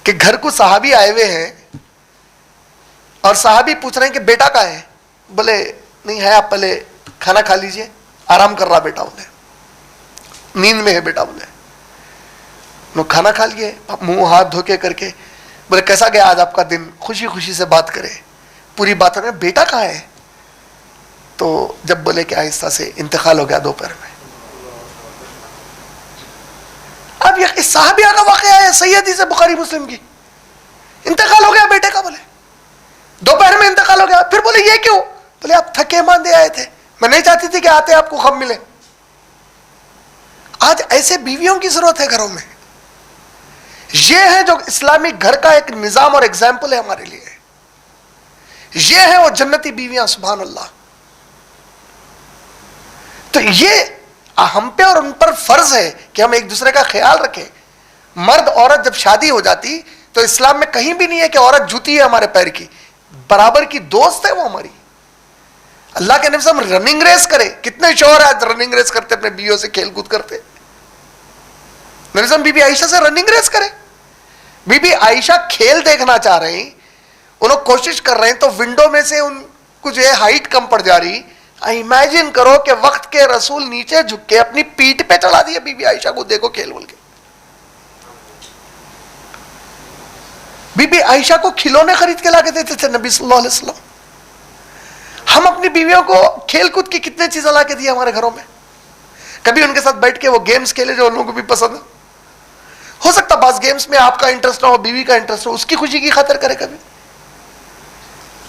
کہ گھر کو صحابی آئے ہوئے ہیں اور صحابی پوچھ رہے ہیں کہ بیٹا کہاں ہے؟ بولے نہیں ہے، آپ پہلے کھانا کھا لیجئے، آرام کر رہا بیٹا، بولے نیند میں ہے بیٹا. بولے انہوں کھانا کھا لیے, منہ ہاتھ دھو کے کر کے بولے کیسا گیا آج آپ کا دن, خوشی خوشی سے بات کرے, پوری بات میں بیٹا کہاں ہے, تو جب بولے کہ آہستہ سے انتقال ہو گیا دوپہر میں. اب یہ صحابیہ کا واقعہ ہے, صحیح حدیث ہے بخاری مسلم کی, انتقال ہو گیا بیٹے کا, بولے دوپہر میں انتقال ہو گیا. پھر بولے یہ کیوں, بولے آپ تھکے ماندے آئے تھے, میں نہیں چاہتی تھی کہ آتے آپ کو غم ملے. آج ایسے بیویوں کی ضرورت ہے گھروں میں. یہ ہے جو اسلامی گھر کا ایک نظام اور ایگزامپل ہے ہمارے لیے. یہ ہے وہ جنتی بیویاں, سبحان اللہ. تو یہ ہم پہ اور ان پر فرض ہے کہ ہم ایک دوسرے کا خیال رکھیں. مرد عورت جب شادی ہو جاتی تو اسلام میں کہیں بھی نہیں ہے کہ عورت جوتی ہے ہمارے پیر کی, برابر کی دوست ہے وہ ہماری. اللہ کے نبی صلی اللہ علیہ وسلم رننگ ریس کرے, کتنے شوہر آج رننگ ریس کرتے اپنے بیویوں سے کھیل کود کرتے. نبی صلی اللہ علیہ وسلم بی بی عائشہ سے رننگ ریس کرے. بی بی عائشہ کھیل دیکھنا چاہ رہے ہیں, انہوں کوشش کر رہے ہیں تو ونڈو میں سے ان کو جو ہے ہائٹ کم پڑ جا رہی. امیجن کرو کہ وقت کے رسول نیچے جھک کے اپنی پیٹھ پہ چڑھا دیا بی بی عائشہ کو, دیکھو کھیل بول کے. بی بی عائشہ کو کھلونے خرید کے لا کے دیتے تھے نبی صلی اللہ علیہ وسلم. ہم اپنی بیویوں کو کھیل کود کی کتنے چیزیں لا کے دی ہمارے گھروں میں. کبھی ان کے ساتھ بیٹھ کے وہ گیمز کھیلے جو ان لوگوں کو بھی پسند ہے. ہو سکتا بعض گیمز میں آپ کا انٹرسٹ نہ ہو, بیوی کا انٹرسٹ ہو, اس کی خوشی کی خاطر کرے. کبھی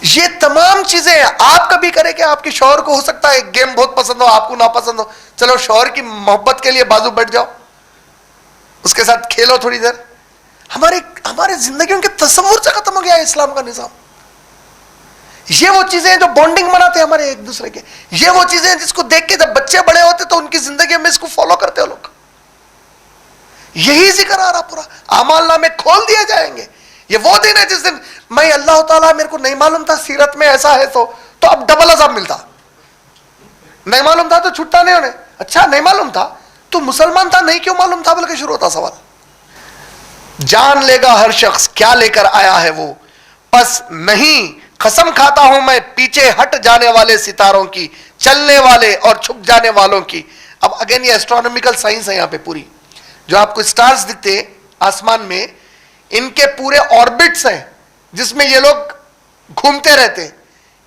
یہ تمام چیزیں آپ کبھی کرے کہ آپ کے شوہر کو ہو سکتا ہے گیم بہت پسند ہو, آپ کو ناپسند ہو, چلو شوہر کی محبت کے لیے بازو بیٹھ جاؤ, اس کے ساتھ کھیلو تھوڑی دیر. ہمارے زندگیوں کے تصور سے ختم ہو گیا ہے اسلام کا نظام. یہ وہ چیزیں ہیں جو بانڈنگ بناتے ہیں ہمارے ایک دوسرے کے. یہ وہ چیزیں ہیں جس کو دیکھ کے جب بچے بڑے ہوتے تو ان کی زندگی میں اس کو فالو کرتے ہیں لوگ. یہی ذکر آ رہا پورا, اعمال نامے کھول دیے جائیں گے. یہ وہ دن ہے جس دن میں اللہ تعالیٰ میرے کو نہیں معلوم تھا سیرت میں ایسا ہے تو اب ڈبل عذاب ملتا. نہیں معلوم تھا تو چھٹا نہیں ہونے. اچھا نہیں معلوم تھا تو مسلمان تھا, نہیں کیوں معلوم تھا, بلکہ شروع ہوتا سوال. جان لے گا ہر شخص کیا لے کر آیا ہے وہ, پس نہیں قسم کھاتا ہوں میں پیچھے ہٹ جانے والے ستاروں کی, چلنے والے اور چھپ جانے والوں کی. اب اگین یہ ایسٹرونومیکل سائنس ہے یہاں پہ پوری, جو آپ کو سٹارز دکھتے آسمان میں, ان کے پورے آربٹس ہیں جس میں یہ لوگ گھومتے رہتے,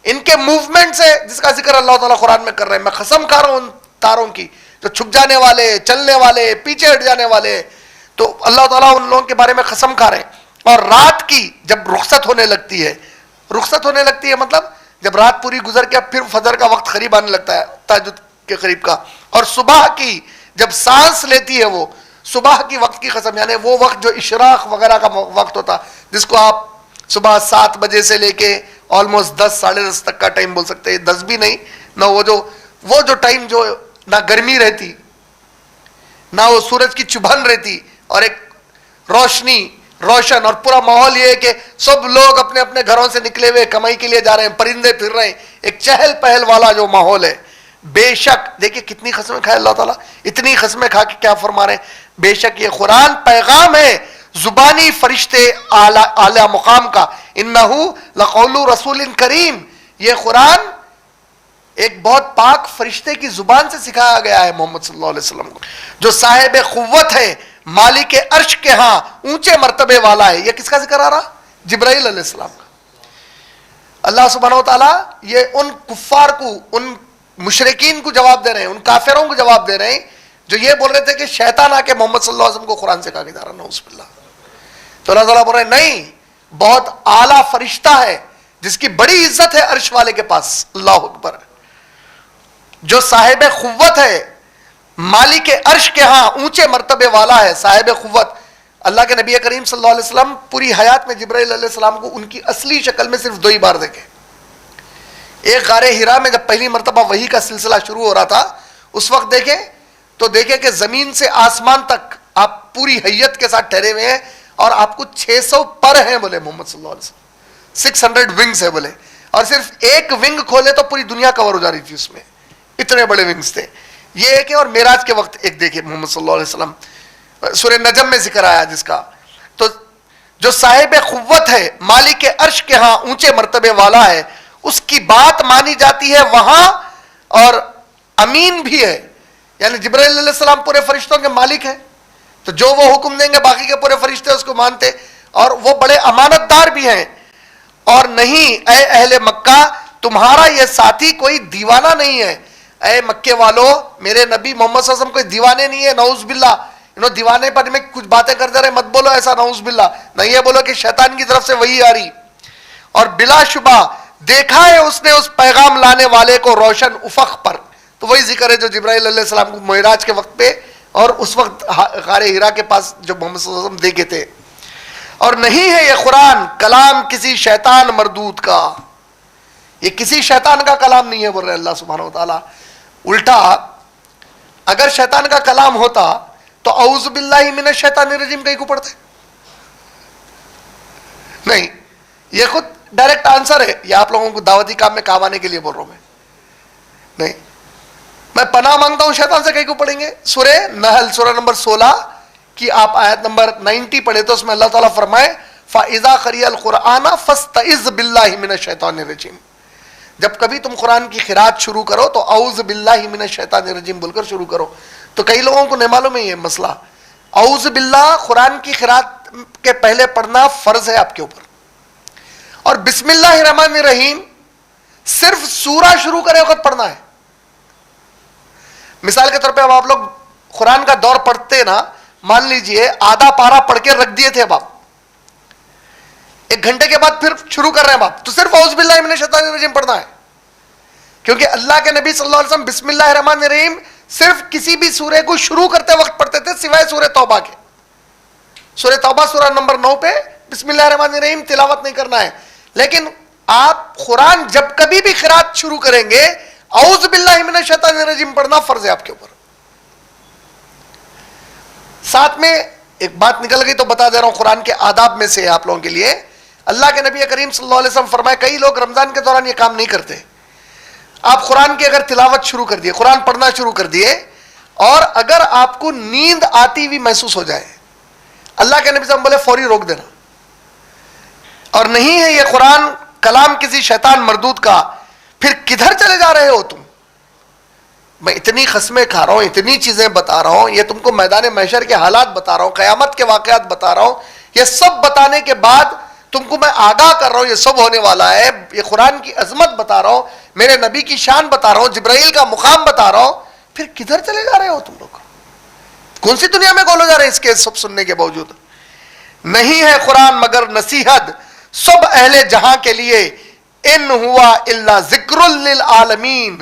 ان کے موومنٹس ہیں جس کا ذکر اللہ تعالیٰ قرآن میں کر رہے ہیں. میں قسم کھا رہا ہوں ان تاروں کی جو چھپ جانے والے, چلنے والے, پیچھے ہٹ جانے والے. تو اللہ تعالیٰ ان لوگوں کے بارے میں قسم کھا رہے ہیں. اور رات کی جب رخصت ہونے لگتی ہے, رخصت ہونے لگتی ہے مطلب جب رات پوری گزر کے اب پھر فجر کا وقت قریب آنے لگتا ہے, تہجد کے قریب کا. اور صبح کی جب سانس لیتی ہے وہ, صبح کی وقت کی قسم, یعنی وہ وقت جو اشراق وغیرہ کا وقت ہوتا جس کو آپ صبح 7 بجے سے لے کے آلموسٹ 10 ساڑھے 10 تک کا ٹائم بول سکتے ہیں, 10 بھی نہیں نہ, وہ جو ٹائم جو نہ گرمی رہتی نہ وہ سورج کی چبھن رہتی, اور ایک روشن اور پورا ماحول یہ ہے کہ سب لوگ اپنے اپنے گھروں سے نکلے ہوئے کمائی کے لیے جا رہے ہیں, پرندے پھر رہے ہیں, ایک چہل پہل والا جو ماحول ہے. بے شک دیکھیں کتنی قسمیں کھائے اللہ تعالیٰ, اتنی قسمیں کھا کے کیا فرما رہے ہیں, بے شک یہ قرآن پیغام ہے زبانی فرشتے اعلی مقام کا, انہو لقول رسول کریم. یہ قرآن ایک بہت پاک فرشتے کی زبان سے سکھایا گیا ہے محمد صلی اللہ علیہ وسلم کو, جو صاحب قوت ہے, مالک عرش کے ہاں اونچے مرتبے والا ہے. یہ کس کا ذکر آ رہا, جبرائیل علیہ السلام کا. اللہ سبحانہ و تعالیٰ یہ ان کفار کو, ان مشرکین کو جواب دے رہے ہیں, ان کافروں کو جواب دے رہے ہیں جو یہ بول رہے تھے کہ شیطان آ کے محمد صلی اللہ علیہ وسلم کو قرآن سکھا کے جا رہا, نعوذ باللہ. تو اللہ تعالیٰ بول رہے ہیں نہیں, بہت اعلیٰ فرشتہ ہے جس کی بڑی عزت ہے عرش والے کے پاس, اللہ اکبر, جو صاحب قوت ہے, مالک عرش کے ہاں اونچے مرتبے والا ہے, صاحب قوت. اللہ کے نبی کریم صلی اللہ علیہ وسلم پوری حیات میں جبرائیل علیہ السلام کو ان کی اصلی شکل میں صرف 2 ہی بار دیکھے. ایک غار ہرا میں جب پہلی مرتبہ وحی کا سلسلہ شروع ہو رہا تھا, اس وقت دیکھیں تو دیکھیں کہ زمین سے آسمان تک آپ پوری حیت کے ساتھ ٹھہرے ہوئے ہیں, اور آپ کو 600 پر ہیں بولے محمد صلی اللہ علیہ وسلم, 600 ونگز ہے بولے, اور صرف ایک ونگ کھولے تو پوری دنیا کور ہو جا رہی تھی اس میں, اتنے بڑے ونگز تھے. یہ ایک ہے. اور معراج کے وقت ایک دیکھیں محمد صلی اللہ علیہ وسلم, سورہ نجم میں ذکر آیا جس کا, تو جو صاحب قوت ہے, مالک عرش کے ہاں اونچے مرتبے والا ہے, اس کی بات مانی جاتی ہے وہاں, اور امین بھی ہے. یعنی جبرائیل علیہ السلام پورے فرشتوں کے مالک ہیں, تو جو وہ حکم دیں گے باقی کے پورے فرشتے اس کو مانتے, اور وہ بڑے امانت دار بھی ہیں. اور نہیں اے اہل مکہ, تمہارا یہ ساتھی کوئی دیوانہ نہیں ہے. اے مکے والو, میرے نبی محمد صلی اللہ علیہ وسلم کوئی دیوانے نہیں ہے, نعوذ باللہ. دیوانے پر میں کچھ باتیں کرتے رہے, مت بولو ایسا, نعوذ باللہ. نہ یہ بولو کہ شیطان کی طرف سے وہی آ رہی. اور بلا شبہ دیکھا ہے اس نے اس پیغام لانے والے کو روشن افق پر. تو وہی ذکر ہے جو جبرائیل علیہ السلام کو معراج کے وقت پہ اور اس وقت غار حرا کے پاس جو محمد صلی اللہ علیہ وسلم دیکھے تھے. اور نہیں ہے یہ قرآن کلام کسی شیطان مردود کا, یہ کسی شیطان کا کلام نہیں ہے بول رہے اللہ سبحانہ و تعالیٰ. الٹا اگر شیطان کا کلام ہوتا تو اعوذ باللہ من الشیطان الرجیم کہیں کو پڑھتے نہیں. یہ خود ڈائریکٹ آنسر ہے, یہ آپ لوگوں کو دعوتی کام میں کام آنے کے لیے بول رہا ہوں نہیں. میں پناہ مانگتا ہوں شیطان سے, کہیں کو پڑھیں گے. سورہ نحل سورہ نمبر 16 کی آپ آیت نمبر 90 پڑھے تو اس میں اللہ تعالیٰ فرمائے فَإِذَا قَرِئَ الْقُرْآنَ فَاسْتَعِذْ بِاللَّهِ مِنَ الشَّيْطَانِ الرَّجِيمِ. جب کبھی تم قرآن کی قرات شروع کرو تو اعوذ باللہ من الشیطان الرجیم بول کر شروع کرو. تو کئی لوگوں کو نہیں معلوم ہے یہ مسئلہ. اعوذ باللہ قرآن کی قرات کے پہلے پڑھنا فرض ہے آپ کے اوپر, اور بسم اللہ الرحمن الرحیم صرف سورہ شروع کرے وقت پڑھنا ہے. مثال کے طور پہ اب آپ لوگ قرآن کا دور پڑھتے نا, مان لیجئے آدھا پارا پڑھ کے رکھ دیے تھے اب آپ, 1 گھنٹے کے بعد پھر شروع کر رہے ہیں آپ, تو صرف اعوذ باللہ من الشیطان الرجیم پڑھنا ہے. کیونکہ اللہ کے نبی صلی اللہ علیہ وسلم بسم اللہ الرحمن الرحیم صرف کسی بھی سورے کو شروع کرتے وقت پڑھتے تھے سوائے سورہ توبہ کے. سورہ توبہ سورہ نمبر 9 پہ بسم اللہ الرحمن الرحیم تلاوت نہیں کرنا ہے. لیکن آپ قرآن جب کبھی بھی قرات شروع کریں گے اعوذ باللہ من الشیطان الرجیم پڑھنا فرض ہے آپ کے اوپر. ساتھ میں ایک بات نکل گئی تو بتا دے رہا ہوں, قرآن کے آداب میں سے آپ لوگوں کے لیے. اللہ کے نبی کریم صلی اللہ علیہ وسلم فرمائے, کئی لوگ رمضان کے دوران یہ کام نہیں کرتے. آپ قرآن کی اگر تلاوت شروع کر دیے, قرآن پڑھنا شروع کر دیے, اور اگر آپ کو نیند آتی ہوئی محسوس ہو جائے, اللہ کے نبی صلی اللہ علیہ وسلم بولے فوری روک دینا. اور نہیں ہے یہ قرآن کلام کسی شیطان مردود کا. پھر کدھر چلے جا رہے ہو تم؟ میں اتنی قسمیں کھا رہا ہوں, اتنی چیزیں بتا رہا ہوں, یہ تم کو میدان محشر کے حالات بتا رہا ہوں, قیامت کے واقعات بتا رہا ہوں. یہ سب بتانے کے بعد تم کو میں آگاہ کر رہا ہوں یہ سب ہونے والا ہے. یہ قرآن کی عظمت بتا رہا ہوں, میرے نبی کی شان بتا رہا ہوں, جبرائیل کا مقام بتا رہا ہوں. پھر کدھر چلے جا رہے ہو تم لوگ؟ کون سی دنیا میں گولو جا رہے ہیں اس کے سب سننے کے باوجود؟ نہیں ہے قرآن مگر نصیحت سب اہل جہاں کے لیے, ان ہوا الا ذکر للعالمین.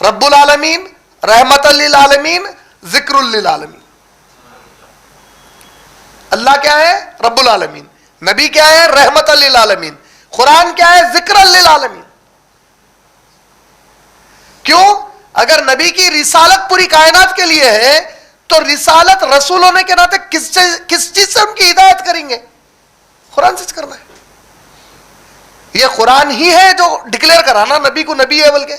رب العالمین, رحمت للعالمین, ذکر للعالمین. اللہ کیا ہے؟ رب العالمین. نبی کیا ہے؟ رحمت للعالمین. قرآن کیا ہے؟ ذکر للعالمین. کیوں؟ اگر نبی کی رسالت پوری کائنات کے لیے ہے تو رسالت رسول ہونے کے ناطے کس چیز سے ان کی ہدایت کریں گے؟ قرآن سے کرنا ہے. یہ قرآن ہی ہے جو ڈکلیئر کرانا نبی کو نبی ہے, بلکہ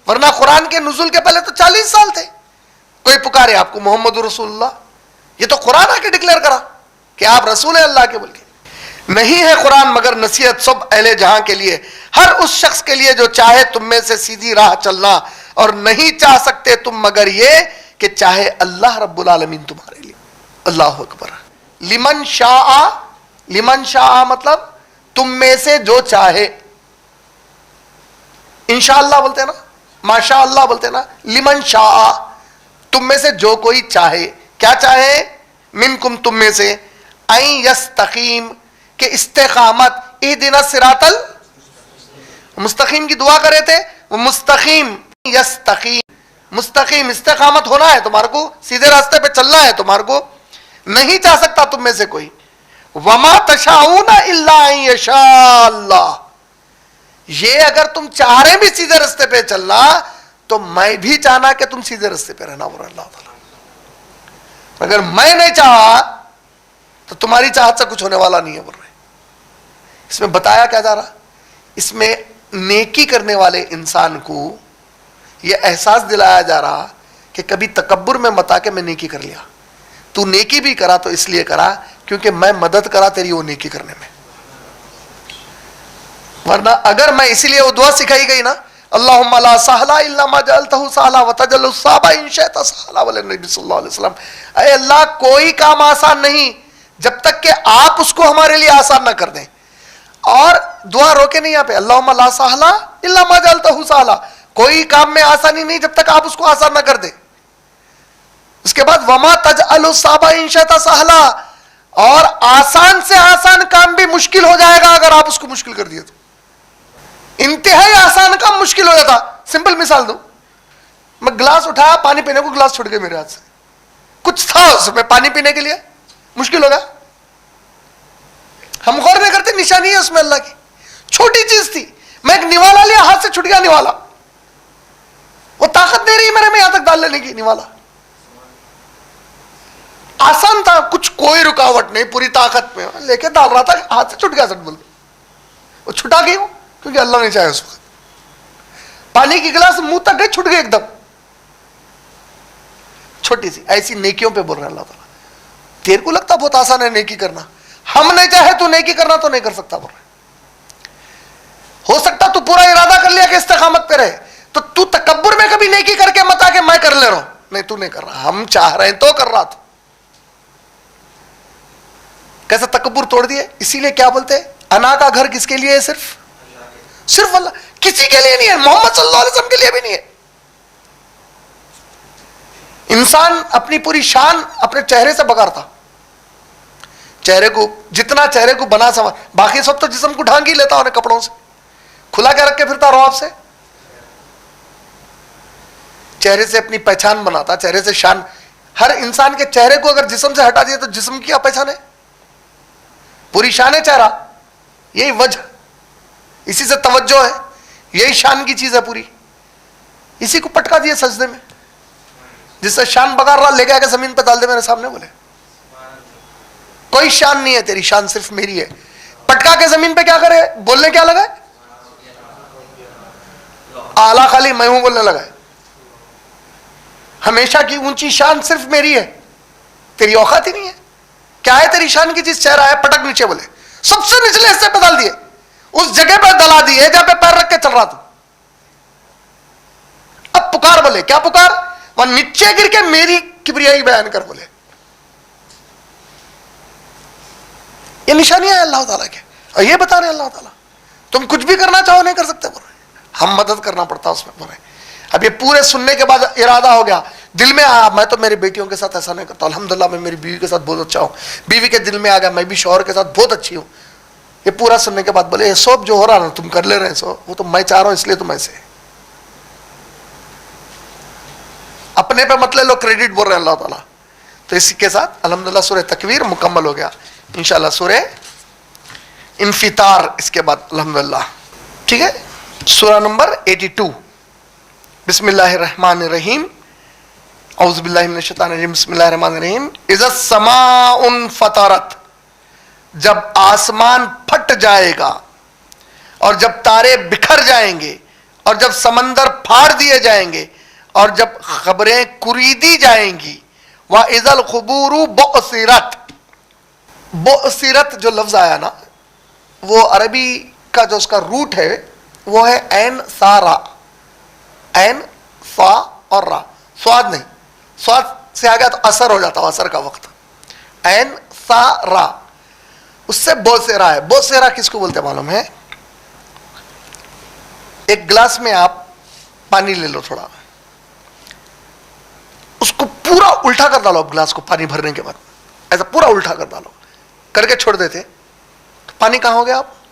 ورنہ قرآن کے نزول کے پہلے تو 40 سال تھے. کوئی پکارے آپ کو محمد رسول اللہ, یہ تو قرآن آ کے ڈکلیئر کرا کہ آپ رسول ہیں اللہ کے. بلکہ نہیں ہے قرآن مگر نصیحت سب اہل جہاں کے لیے, ہر اس شخص کے لیے جو چاہے تم میں سے سیدھی راہ چلنا, اور نہیں چاہ سکتے تم مگر یہ کہ چاہے اللہ رب العالمین تمہارے لیے. اللہ اکبر. لمن شاء, لمن شاء مطلب تم میں سے جو چاہے. انشاءاللہ بولتے ہیں نا, ماشاء اللہ بولتے ہیں نا. لمن شاء تم میں سے جو کوئی چاہے. کیا چاہے؟ منکم تم میں سے, این یستقیم کہ استقامت. اہدنا الصراط المستقیم کی دعا کرے تھے, وہ مستقیم یستقیم, مستقیم استقامت ہونا ہے تمہارے کو, سیدھے راستے پہ چلنا ہے تمہارے کو. نہیں چاہ سکتا تم میں سے کوئی. وما تشاؤون الا ان یشاء اللہ, یہ اگر تم چاہ رہے بھی سیدھے راستے پہ چلنا تو میں بھی چاہنا کہ تم سیدھے راستے پہ رہنا. اور اللہ تعالیٰ اگر میں نہیں چاہا تو تمہاری چاہت سے کچھ ہونے والا نہیں ہے بول رہے. اس میں بتایا کیا جا رہا؟ اس میں نیکی کرنے والے انسان کو یہ احساس دلایا جا رہا کہ کبھی تکبر میں مت آ کے میں نیکی کر لیا. تو نیکی بھی کرا تو اس لیے کرا کیونکہ میں مدد کرا تیری وہ نیکی کرنے میں. ورنہ اگر میں اسی لیے وہ دعا سکھائی گئی نا, اللہم لا سہلا الا ما جعلتہ سہلا وتجعل الصعب ان شئت سہلا وللنبی صلی اللہ علیہ وسلم، اے اللہ کوئی کام آسان نہیں جب تک کہ آپ اس کو ہمارے لیے آسان نہ کر دیں. اور دعا روکے نہیں یہاں پہ، اللہم لا سہلا الا ما جعلتہ سہلا، کوئی کام میں آسانی نہیں جب تک آپ اس کو آسان نہ کر دیں. اس کے بعد وما تجعل الصعب ان شئت سہلا، اور آسان سے آسان کام بھی مشکل ہو جائے گا اگر آپ اس کو مشکل کر دیے تو. انتہائی آسان کام مشکل ہو جاتا. سمپل مثال دو، میں گلاس اٹھایا پانی پینے کو، گلاس چھوٹ گیا میرے ہاتھ سے، کچھ تھا اس میں پانی پینے کے لیے، مشکل ہو گیا. ہم غور نہیں کرتے نشانی ہے اس میں اللہ کی، چھوٹی چیز تھی. میں ایک نوالا لیا، ہاتھ سے چھٹ گیا نوالا، وہ طاقت نہیں رہی میرے میں یہاں تک ڈال لینے کی نوالا. آسان تھا، کچھ کوئی رکاوٹ نہیں، پوری طاقت میں لے کے ڈال رہا تھا، ہاتھ سے چھٹ گیا سٹ بول، وہ چھٹا گئی وہ کیونکہ اللہ نے چاہے. اس وقت پانی کی گلاس منہ تک گئی، چھٹ گئی ایک دم، چھوٹی سی. ایسی نیکیوں پہ بول رہے ہیں اللہ تعالیٰ. تیرے کو لگتا بہت آسان ہے نیکی کرنا، ہم نہیں چاہے تو نیکی کرنا تو نہیں کر سکتا بول رہے. ہو سکتا تو پورا ارادہ کر لیا کہ استقامت پہ رہے، تو تکبر میں کبھی نیکی کر کے مت آ کہ میں کر لے رہا ہوں، نہیں تو نہیں کر رہا، ہم چاہ رہے ہیں تو کر رہا. تو کیسا تکبر توڑ دیے. اسی لیے کیا بولتے ہیں، انا کا گھر کس کے لیے ہے؟ صرف اللہ، کسی کے لیے نہیں ہے، محمد صلی اللہ علیہ وسلم کے لیے بھی نہیں ہے. انسان اپنی پوری شان اپنے چہرے سے بگاڑتا، چہرے کو جتنا چہرے کو بنا سنوار، باقی سب تو جسم کو ڈھانگ ہی لیتا انہیں کپڑوں سے، کھلا کے رکھ کے پھرتا رواب سے. چہرے سے اپنی پہچان بناتا، چہرے سے شان. ہر انسان کے چہرے کو اگر جسم سے ہٹا دیا تو جسم کی کیا پہچان ہے؟ پوری شان ہے چہرہ، یہی وجہ، اسی سے توجہ ہے، یہی شان کی چیز ہے پوری. اسی کو پٹکا دیے سجدے میں، جس سے شان بگاڑ رہا لے کے آگے زمین پہ ڈال دے میرے سامنے، بولے کوئی شان نہیں ہے تیری، شان صرف میری ہے. پٹکا کے زمین پہ کیا کرے؟ بولنے کیا لگا؟ اعلیٰ خالی میں ہوں بولنے لگا. ہمیشہ کی اونچی شان صرف میری ہے، تیری اوقات ہی نہیں ہے. کیا ہے تیری شان کی چیز؟ چہرہ ہے، پٹک نیچے بولے، سب سے نچلے حصے پہ ڈال دیے، اس جگہ پہ دلا دیے جہاں پہ پیر رکھ کے چل رہا تھا. اب پکار، بولے کیا پکار؟ وہ نیچے گر کے میری کبریائی بیان کر، بولے. یہ نشانیاں ہیں اللہ تعالیٰ کے، اور یہ بتا رہے اللہ تعالیٰ تم کچھ بھی کرنا چاہو نہیں کر سکتے بول رہے، ہم مدد کرنا پڑتا اس میں بول رہے. اب یہ پورے سننے کے بعد ارادہ ہو گیا، دل میں آیا میں تو میری بیٹیوں کے ساتھ ایسا نہیں کرتا، الحمدللہ میں میری بیوی کے ساتھ بہت اچھا ہوں. بیوی کے دل میں آ گیا میں بھی شوہر کے ساتھ بہت اچھی ہوں. یہ پورا سننے کے بعد بولے یہ سب جو ہو رہا نا تم کر لے رہے ہیں سو، وہ تو میں چاہ رہا ہوں اس لیے تم ایسے. اپنے پہ مت لے لو کریڈٹ بول رہے ہیں اللہ تعالیٰ. تو اسی کے ساتھ الحمدللہ سورہ تکویر مکمل ہو گیا. انشاءاللہ سورہ انفطار اس کے بعد الحمدللہ. ٹھیک ہے، سورہ نمبر 82. بسم اللہ الرحمن الرحیم. اعوذ باللہ من الشیطان الرجیم. بسم اللہ الرحمن الرحیم. اذا السماء انفطرت، جب آسمان پھٹ جائے گا، اور جب تارے بکھر جائیں گے، اور جب سمندر پھاڑ دیے جائیں گے، اور جب خبریں کریدی جائیں گی. وَإِذَا الْقُبُورُ بُعْثِرَتْ. بُعْثِرَتْ جو لفظ آیا نا، وہ عربی کا جو اس کا روٹ ہے وہ ہے عین سا را. عین سا اور را، سواد نہیں، سواد سے آ گیا تو اثر ہو جاتا، اثر کا وقت. عین سا را، اس سے بوسیرا ہے. بوسیرا کس کو بولتے معلوم ہے؟ ایک گلاس میں آپ پانی لے لو تھوڑا، اس کو پورا الٹا کر ڈالو. اب گلاس کو پانی بھرنے کے بعد ایسا پورا الٹا کر ڈالو، کر کے چھوڑ دیتے تو پانی کہاں ہو گیا؟ آپ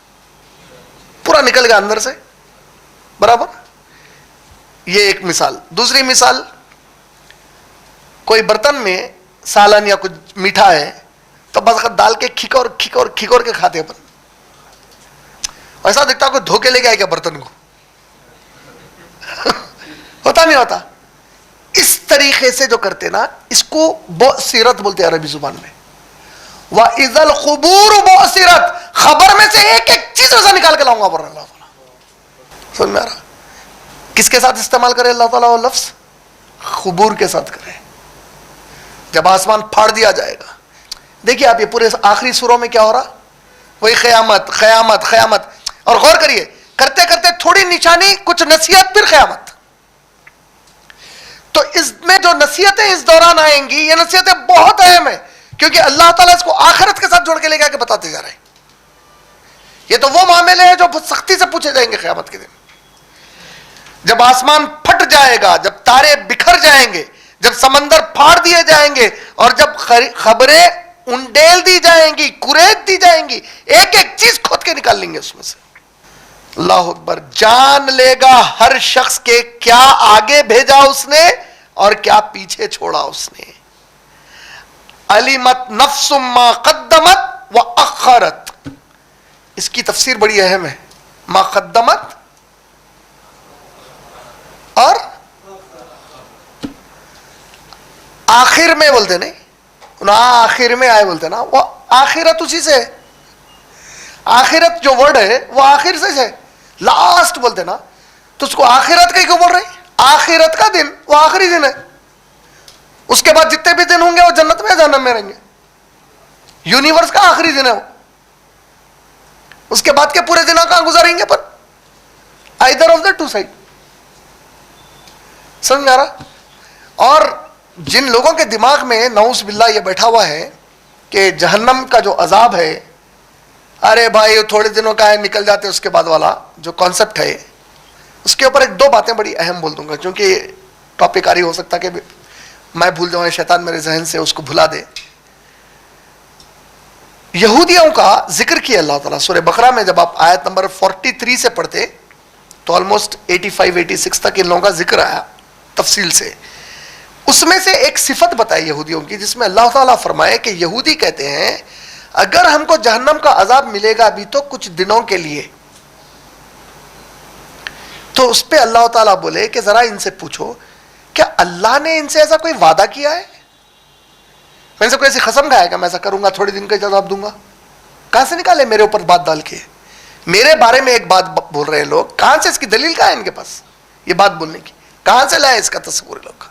پورا نکل گیا اندر سے، برابر. یہ ایک مثال. دوسری مثال، کوئی برتن میں سالن یا کچھ میٹھا ہے تو بس ڈال کے کھکور کھکور کھکور کے کھاتے اپن. ایسا دکھتا کوئی دھوکے لے کے آئے کیا برتن کو؟ ہوتا نہیں ہوتا. اس طریقے سے جو کرتے نا، اس کو بؤثرت بولتے ہیں عربی زبان میں. وَإِذَا الْقُبُورُ بُعْثِرَتْ، خبر میں سے ایک ایک چیز ایسا نکال کے لاؤں گا اللہ تعالیٰ. سمجھ میں آ رہا؟ کس کے ساتھ استعمال کرے اللہ تعالیٰ وہ لفظ؟ قبور کے ساتھ کرے. جب آسمان پھاڑ دیا جائے گا. دیکھیے آپ یہ پورے آخری سوروں میں کیا ہو رہا؟ وہی قیامت قیامت قیامت. اور غور کریے، کرتے کرتے تھوڑی نشانی, کچھ نصیحت, پھر قیامت. تو اس میں جو نصیحتیں اس دوران آئیں گی, یہ نصیحتیں بہت اہم ہیں, کیونکہ اللہ تعالیٰ اس کو آخرت کے ساتھ جوڑ کے لے جا کے بتاتے جا رہے ہیں. یہ تو وہ معاملے ہیں جو بہت سختی سے پوچھے جائیں گے قیامت کے دن. جب آسمان پھٹ جائے گا, جب تارے بکھر جائیں گے, جب سمندر پھاڑ دیے جائیں گے, اور جب خبریں انڈیل دی جائیں گی, کریت دی جائیں گی, ایک ایک چیز کھود کے نکال لیں گے اس میں سے. اللہ اکبر. جان لے گا ہر شخص کے کیا آگے بھیجا اس نے اور کیا پیچھے چھوڑا اس نے. علمت نفس ما قدمت واخرت. اس کی تفسیر بڑی اہم ہے. ما قدمت اور آخر میں بولتے نہیں, آخر میں آئے بولتے نا, وہ آخرت اسی سے ہے. آخرت جو ورڈ ہے وہ آخر سے ہے, لاسٹ بولتے نا, تو اس کو آخرت کا کیوں بول رہے ہیں؟ آخرت کا دن وہ آخری دن ہے. اس کے بعد جتنے بھی دن ہوں گے وہ جنت میں جہنم میں رہیں گے. یونیورس کا آخری دن ہے وہ. اس کے بعد کے پورے دن کہاں گزاریں گے؟ پر either of the two side. سمجھ آ رہا؟ اور جن لوگوں کے دماغ میں نعوذ باللہ یہ بیٹھا ہوا ہے کہ جہنم کا جو عذاب ہے, ارے بھائی وہ تھوڑے دنوں کا ہے نکل جاتے اس کے بعد والا جو کانسیپٹ ہے, اس کے اوپر ایک دو باتیں بڑی اہم بول دوں گا, کیونکہ ٹاپک آ رہی ہو سکتا کہ میں بھول جاؤں, شیطان میرے ذہن سے اس کو بھلا دے. یہودیوں کا ذکر کیا اللہ تعالیٰ سورہ بقرہ میں. جب آپ آیت نمبر 43 سے پڑھتے تو آلموسٹ 85-86 تک ان لوگوں کا ذکر آیا تفصیل سے. اس میں سے ایک صفت بتائی یہودیوں کی, جس میں اللہ تعالیٰ فرمائے کہ یہودی کہتے ہیں اگر ہم کو جہنم کا عذاب ملے گا ابھی تو کچھ دنوں کے لیے, تو اس پہ اللہ تعالیٰ بولے کہ ذرا ان سے پوچھو کیا اللہ نے ان سے ایسا کوئی وعدہ کیا ہے؟ میں سے کوئی ایسی قسم کھایا کہ میں ایسا کروں گا, تھوڑے دن کا عذاب دوں گا؟ کہاں سے نکالے میرے اوپر بات ڈال کے؟ میرے بارے میں ایک بات بول رہے ہیں لوگ, کہاں سے اس کی دلیل کہاں ہے ان کے پاس یہ بات بولنے کی؟ کہاں سے لائے اس کا تصور لوگ کا؟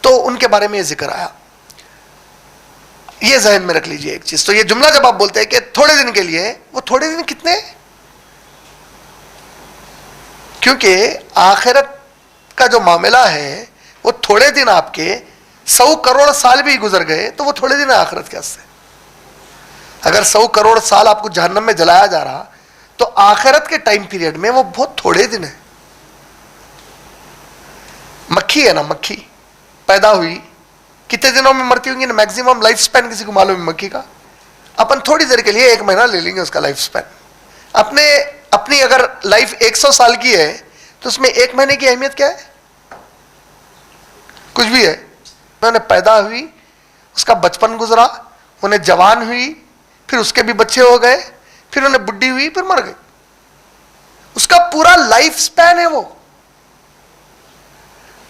تو ان کے بارے میں یہ ذکر آیا. یہ ذہن میں رکھ لیجئے ایک چیز. تو یہ جملہ جب آپ بولتے ہیں کہ تھوڑے دن کے لیے, وہ تھوڑے دن کتنے؟ کیونکہ آخرت کا جو معاملہ ہے وہ تھوڑے دن, آپ کے 100 کروڑ سال بھی گزر گئے تو وہ تھوڑے دن آخرت کے واسطے. اگر 100 کروڑ سال آپ کو جہنم میں جلایا جا رہا تو آخرت کے ٹائم پیریڈ میں وہ بہت تھوڑے دن ہیں. مکھی ہے نا, مکھی پیدا ہوئی کتنے دنوں میں مرتی ہوں گی نا؟ میکسیمم لائف سپین کسی کو معلوم ہے مکھی کا؟ اپن تھوڑی دیر کے لیے 1 مہینہ لے لیں گے اس کا لائف سپین. اپنی اگر لائف 100 سال کی ہے تو اس میں 1 مہینے کی اہمیت کیا ہے؟ کچھ بھی ہے. انہیں پیدا ہوئی, اس کا بچپن گزرا, انہیں جوان ہوئی, پھر اس کے بھی بچے ہو گئے, پھر انہیں بڈھی ہوئی, پھر مر گئی. اس کا پورا لائف سپین ہے وہ.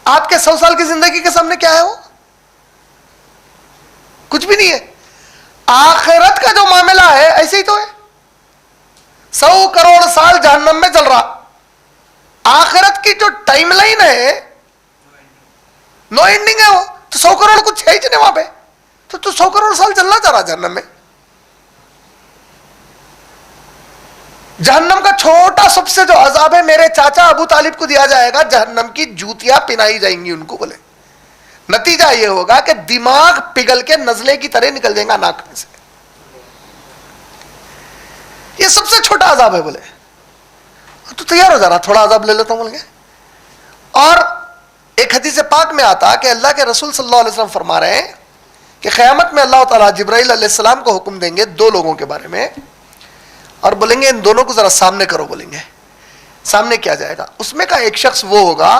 آپ کے 100 سال کی زندگی کے سامنے کیا ہے وہ؟ کچھ بھی نہیں ہے. آخرت کا جو معاملہ ہے ایسے ہی تو ہے. 100 کروڑ سال جہنم میں جل رہا, آخرت کی جو ٹائم لائن ہے نو اینڈنگ ہے وہ. تو 100 کروڑ کچھ ہے ہی نہیں وہاں پہ, تو 100 کروڑ سال چلنا چاہ رہا جہنم میں. جہنم کا چھوٹا سب سے جو عذاب ہے میرے چاچا ابو طالب کو دیا جائے گا, جہنم کی جوتیاں پہنائی جائیں گی ان کو. بولے نتیجہ یہ ہوگا کہ دماغ پگھل کے نزلے کی طرح نکل جائے گا ناک میں سے. یہ سب سے چھوٹا عذاب ہے. بولے تو تیار ہو جا رہا, تھوڑا عذاب لے لیتا ہوں بول کے. اور ایک حدیث پاک میں آتا کہ اللہ کے رسول صلی اللہ علیہ وسلم فرما رہے ہیں کہ قیامت میں اللہ تعالیٰ جبرائیل علیہ السلام کو حکم دیں گے 2 لوگوں کے بارے میں, اور بولیں گے ان دونوں کو ذرا سامنے کرو. بولیں گے سامنے کیا جائے گا؟ اس میں کا ایک شخص وہ ہوگا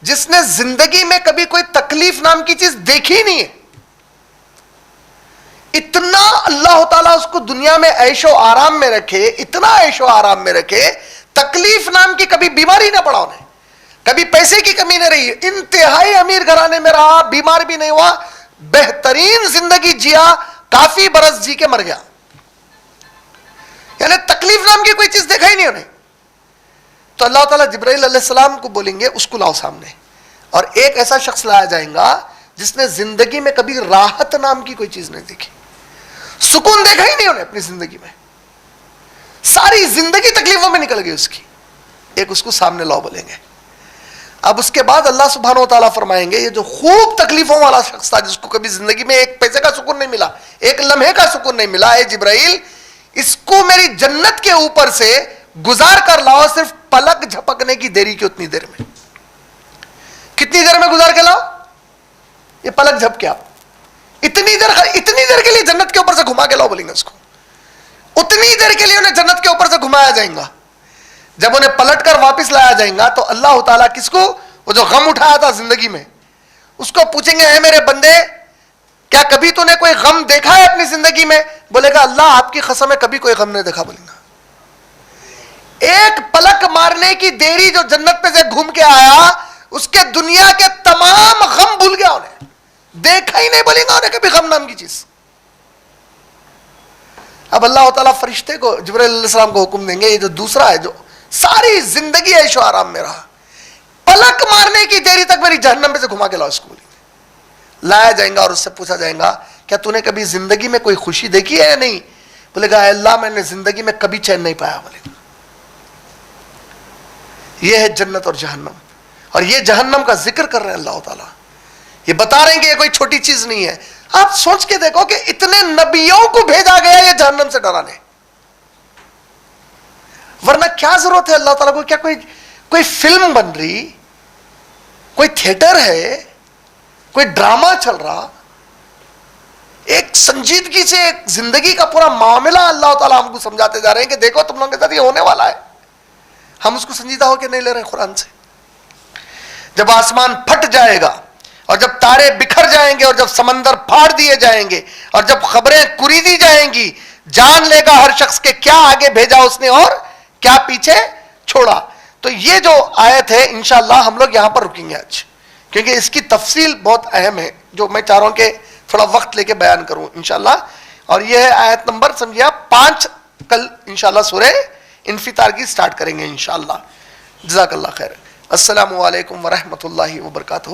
جس نے زندگی میں کبھی کوئی تکلیف نام کی چیز دیکھی ہی نہیں ہے. اتنا اللہ تعالیٰ اس کو دنیا میں عیش و آرام میں رکھے, اتنا عیش و آرام میں رکھے, تکلیف نام کی کبھی بیماری نہ پڑا انہیں, کبھی پیسے کی کمی نہ رہی, انتہائی امیر گھرانے میں رہا, بیمار بھی نہیں ہوا, بہترین زندگی جیا, کافی برس جی کے مر گیا. یعنی تکلیف نام کی کوئی چیز دیکھا ہی نہیں انہیں. تو اللہ تعالیٰ جبرائیل علیہ السلام کو بولیں گے اس کو لاؤ سامنے, اور ایک ایسا شخص لایا جائے گا جس نے زندگی میں کبھی راحت نام کی کوئی چیز نہیں دیکھی, سکون دیکھا ہی نہیں انہیں اپنی زندگی میں, ساری زندگی تکلیفوں میں نکل گئی اس کی. ایک اس کو سامنے لاؤ بولیں گے. اب اس کے بعد اللہ سبحانہ و تعالیٰ فرمائیں گے یہ جو خوب تکلیفوں والا شخص تھا، جس کو کبھی زندگی میں ایک پیسے کا سکون نہیں ملا، ایک لمحے کا سکون نہیں ملا، اے جبرائیل اس کو میری جنت کے اوپر سے گزار کر لاؤ، صرف پلک جھپکنے کی دیری کی اتنی دیر میں. کتنی دیر میں گزار کے لاؤ؟ یہ پلک جھپ کے آپ اتنی دیر کے لیے جنت کے اوپر سے گھما کے لاؤ بولیں گے اس کو. اتنی دیر کے لیے انہیں جنت کے اوپر سے گھمایا جائیں گا. جب انہیں پلٹ کر واپس لایا جائیں گا تو اللہ تعالیٰ کس کو، وہ جو غم اٹھایا تھا زندگی میں، اس کو پوچھیں گے اے میرے بندے کیا کبھی تو نے کوئی غم دیکھا ہے اپنی زندگی میں؟ بولے گا اللہ آپ کی قسم ہے کبھی کوئی غم نہیں دیکھا. بولیں گا ایک پلک مارنے کی دیری جو جنت میں سے گھوم کے آیا، اس کے دنیا کے تمام غم بھول گیا، انہیں دیکھا ہی نہیں. بولیں گا انہیں کبھی غم نام کی چیز. اب اللہ تعالیٰ فرشتے کو، جبرائیل علیہ السلام کو حکم دیں گے، یہ جو دوسرا ہے جو ساری زندگی عیش و آرام میں رہا، پلک مارنے کی دیری تک میری جہنم میں سے گھما کے لاؤ اس کو. لایا جائیں گا اور اس سے پوچھا جائیں گا کیا تو نے کبھی زندگی میں کوئی خوشی دیکھی ہے یا نہیں؟ بولے گا اے اللہ میں نے زندگی میں کبھی چین نہیں پایا. بولے گا یہ ہے جنت اور جہنم، اور یہ جہنم کا ذکر کر رہے ہیں اللہ تعالیٰ. یہ بتا رہے ہیں کہ یہ کوئی چھوٹی چیز نہیں ہے. آپ سوچ کے دیکھو کہ اتنے نبیوں کو بھیجا گیا یہ جہنم سے ڈرانے، ورنہ کیا ضرورت ہے اللہ تعالیٰ کو؟ کیا کوئی فلم بن رہی، کوئی تھیٹر ہے، کوئی ڈرامہ چل رہا؟ ایک سنجیدگی سے ایک زندگی کا پورا معاملہ اللہ تعالیٰ ہم کو سمجھاتے جا رہے ہیں کہ دیکھو تم لوگوں کے ساتھ یہ ہونے والا ہے. ہم اس کو سنجیدہ ہو کے نہیں لے رہے قرآن سے. جب آسمان پھٹ جائے گا اور جب تارے بکھر جائیں گے اور جب سمندر پھاڑ دیے جائیں گے اور جب خبریں کریدی جائیں گی، جان لے گا ہر شخص کے کیا آگے بھیجا اس نے اور کیا پیچھے چھوڑا. تو یہ جو آیت ہے انشاءاللہ ہم لوگ یہاں پر رکیں گے آج، کیونکہ اس کی تفصیل بہت اہم ہے جو میں چاہ رہا ہوں کہ تھوڑا وقت لے کے بیان کروں انشاءاللہ. اور یہ ہے آیت نمبر سمجھے آپ 5. کل انشاءاللہ سورہ انفطار کی سٹارٹ کریں گے انشاءاللہ. جزاک اللہ خیر. السلام علیکم ورحمۃ اللہ وبرکاتہ.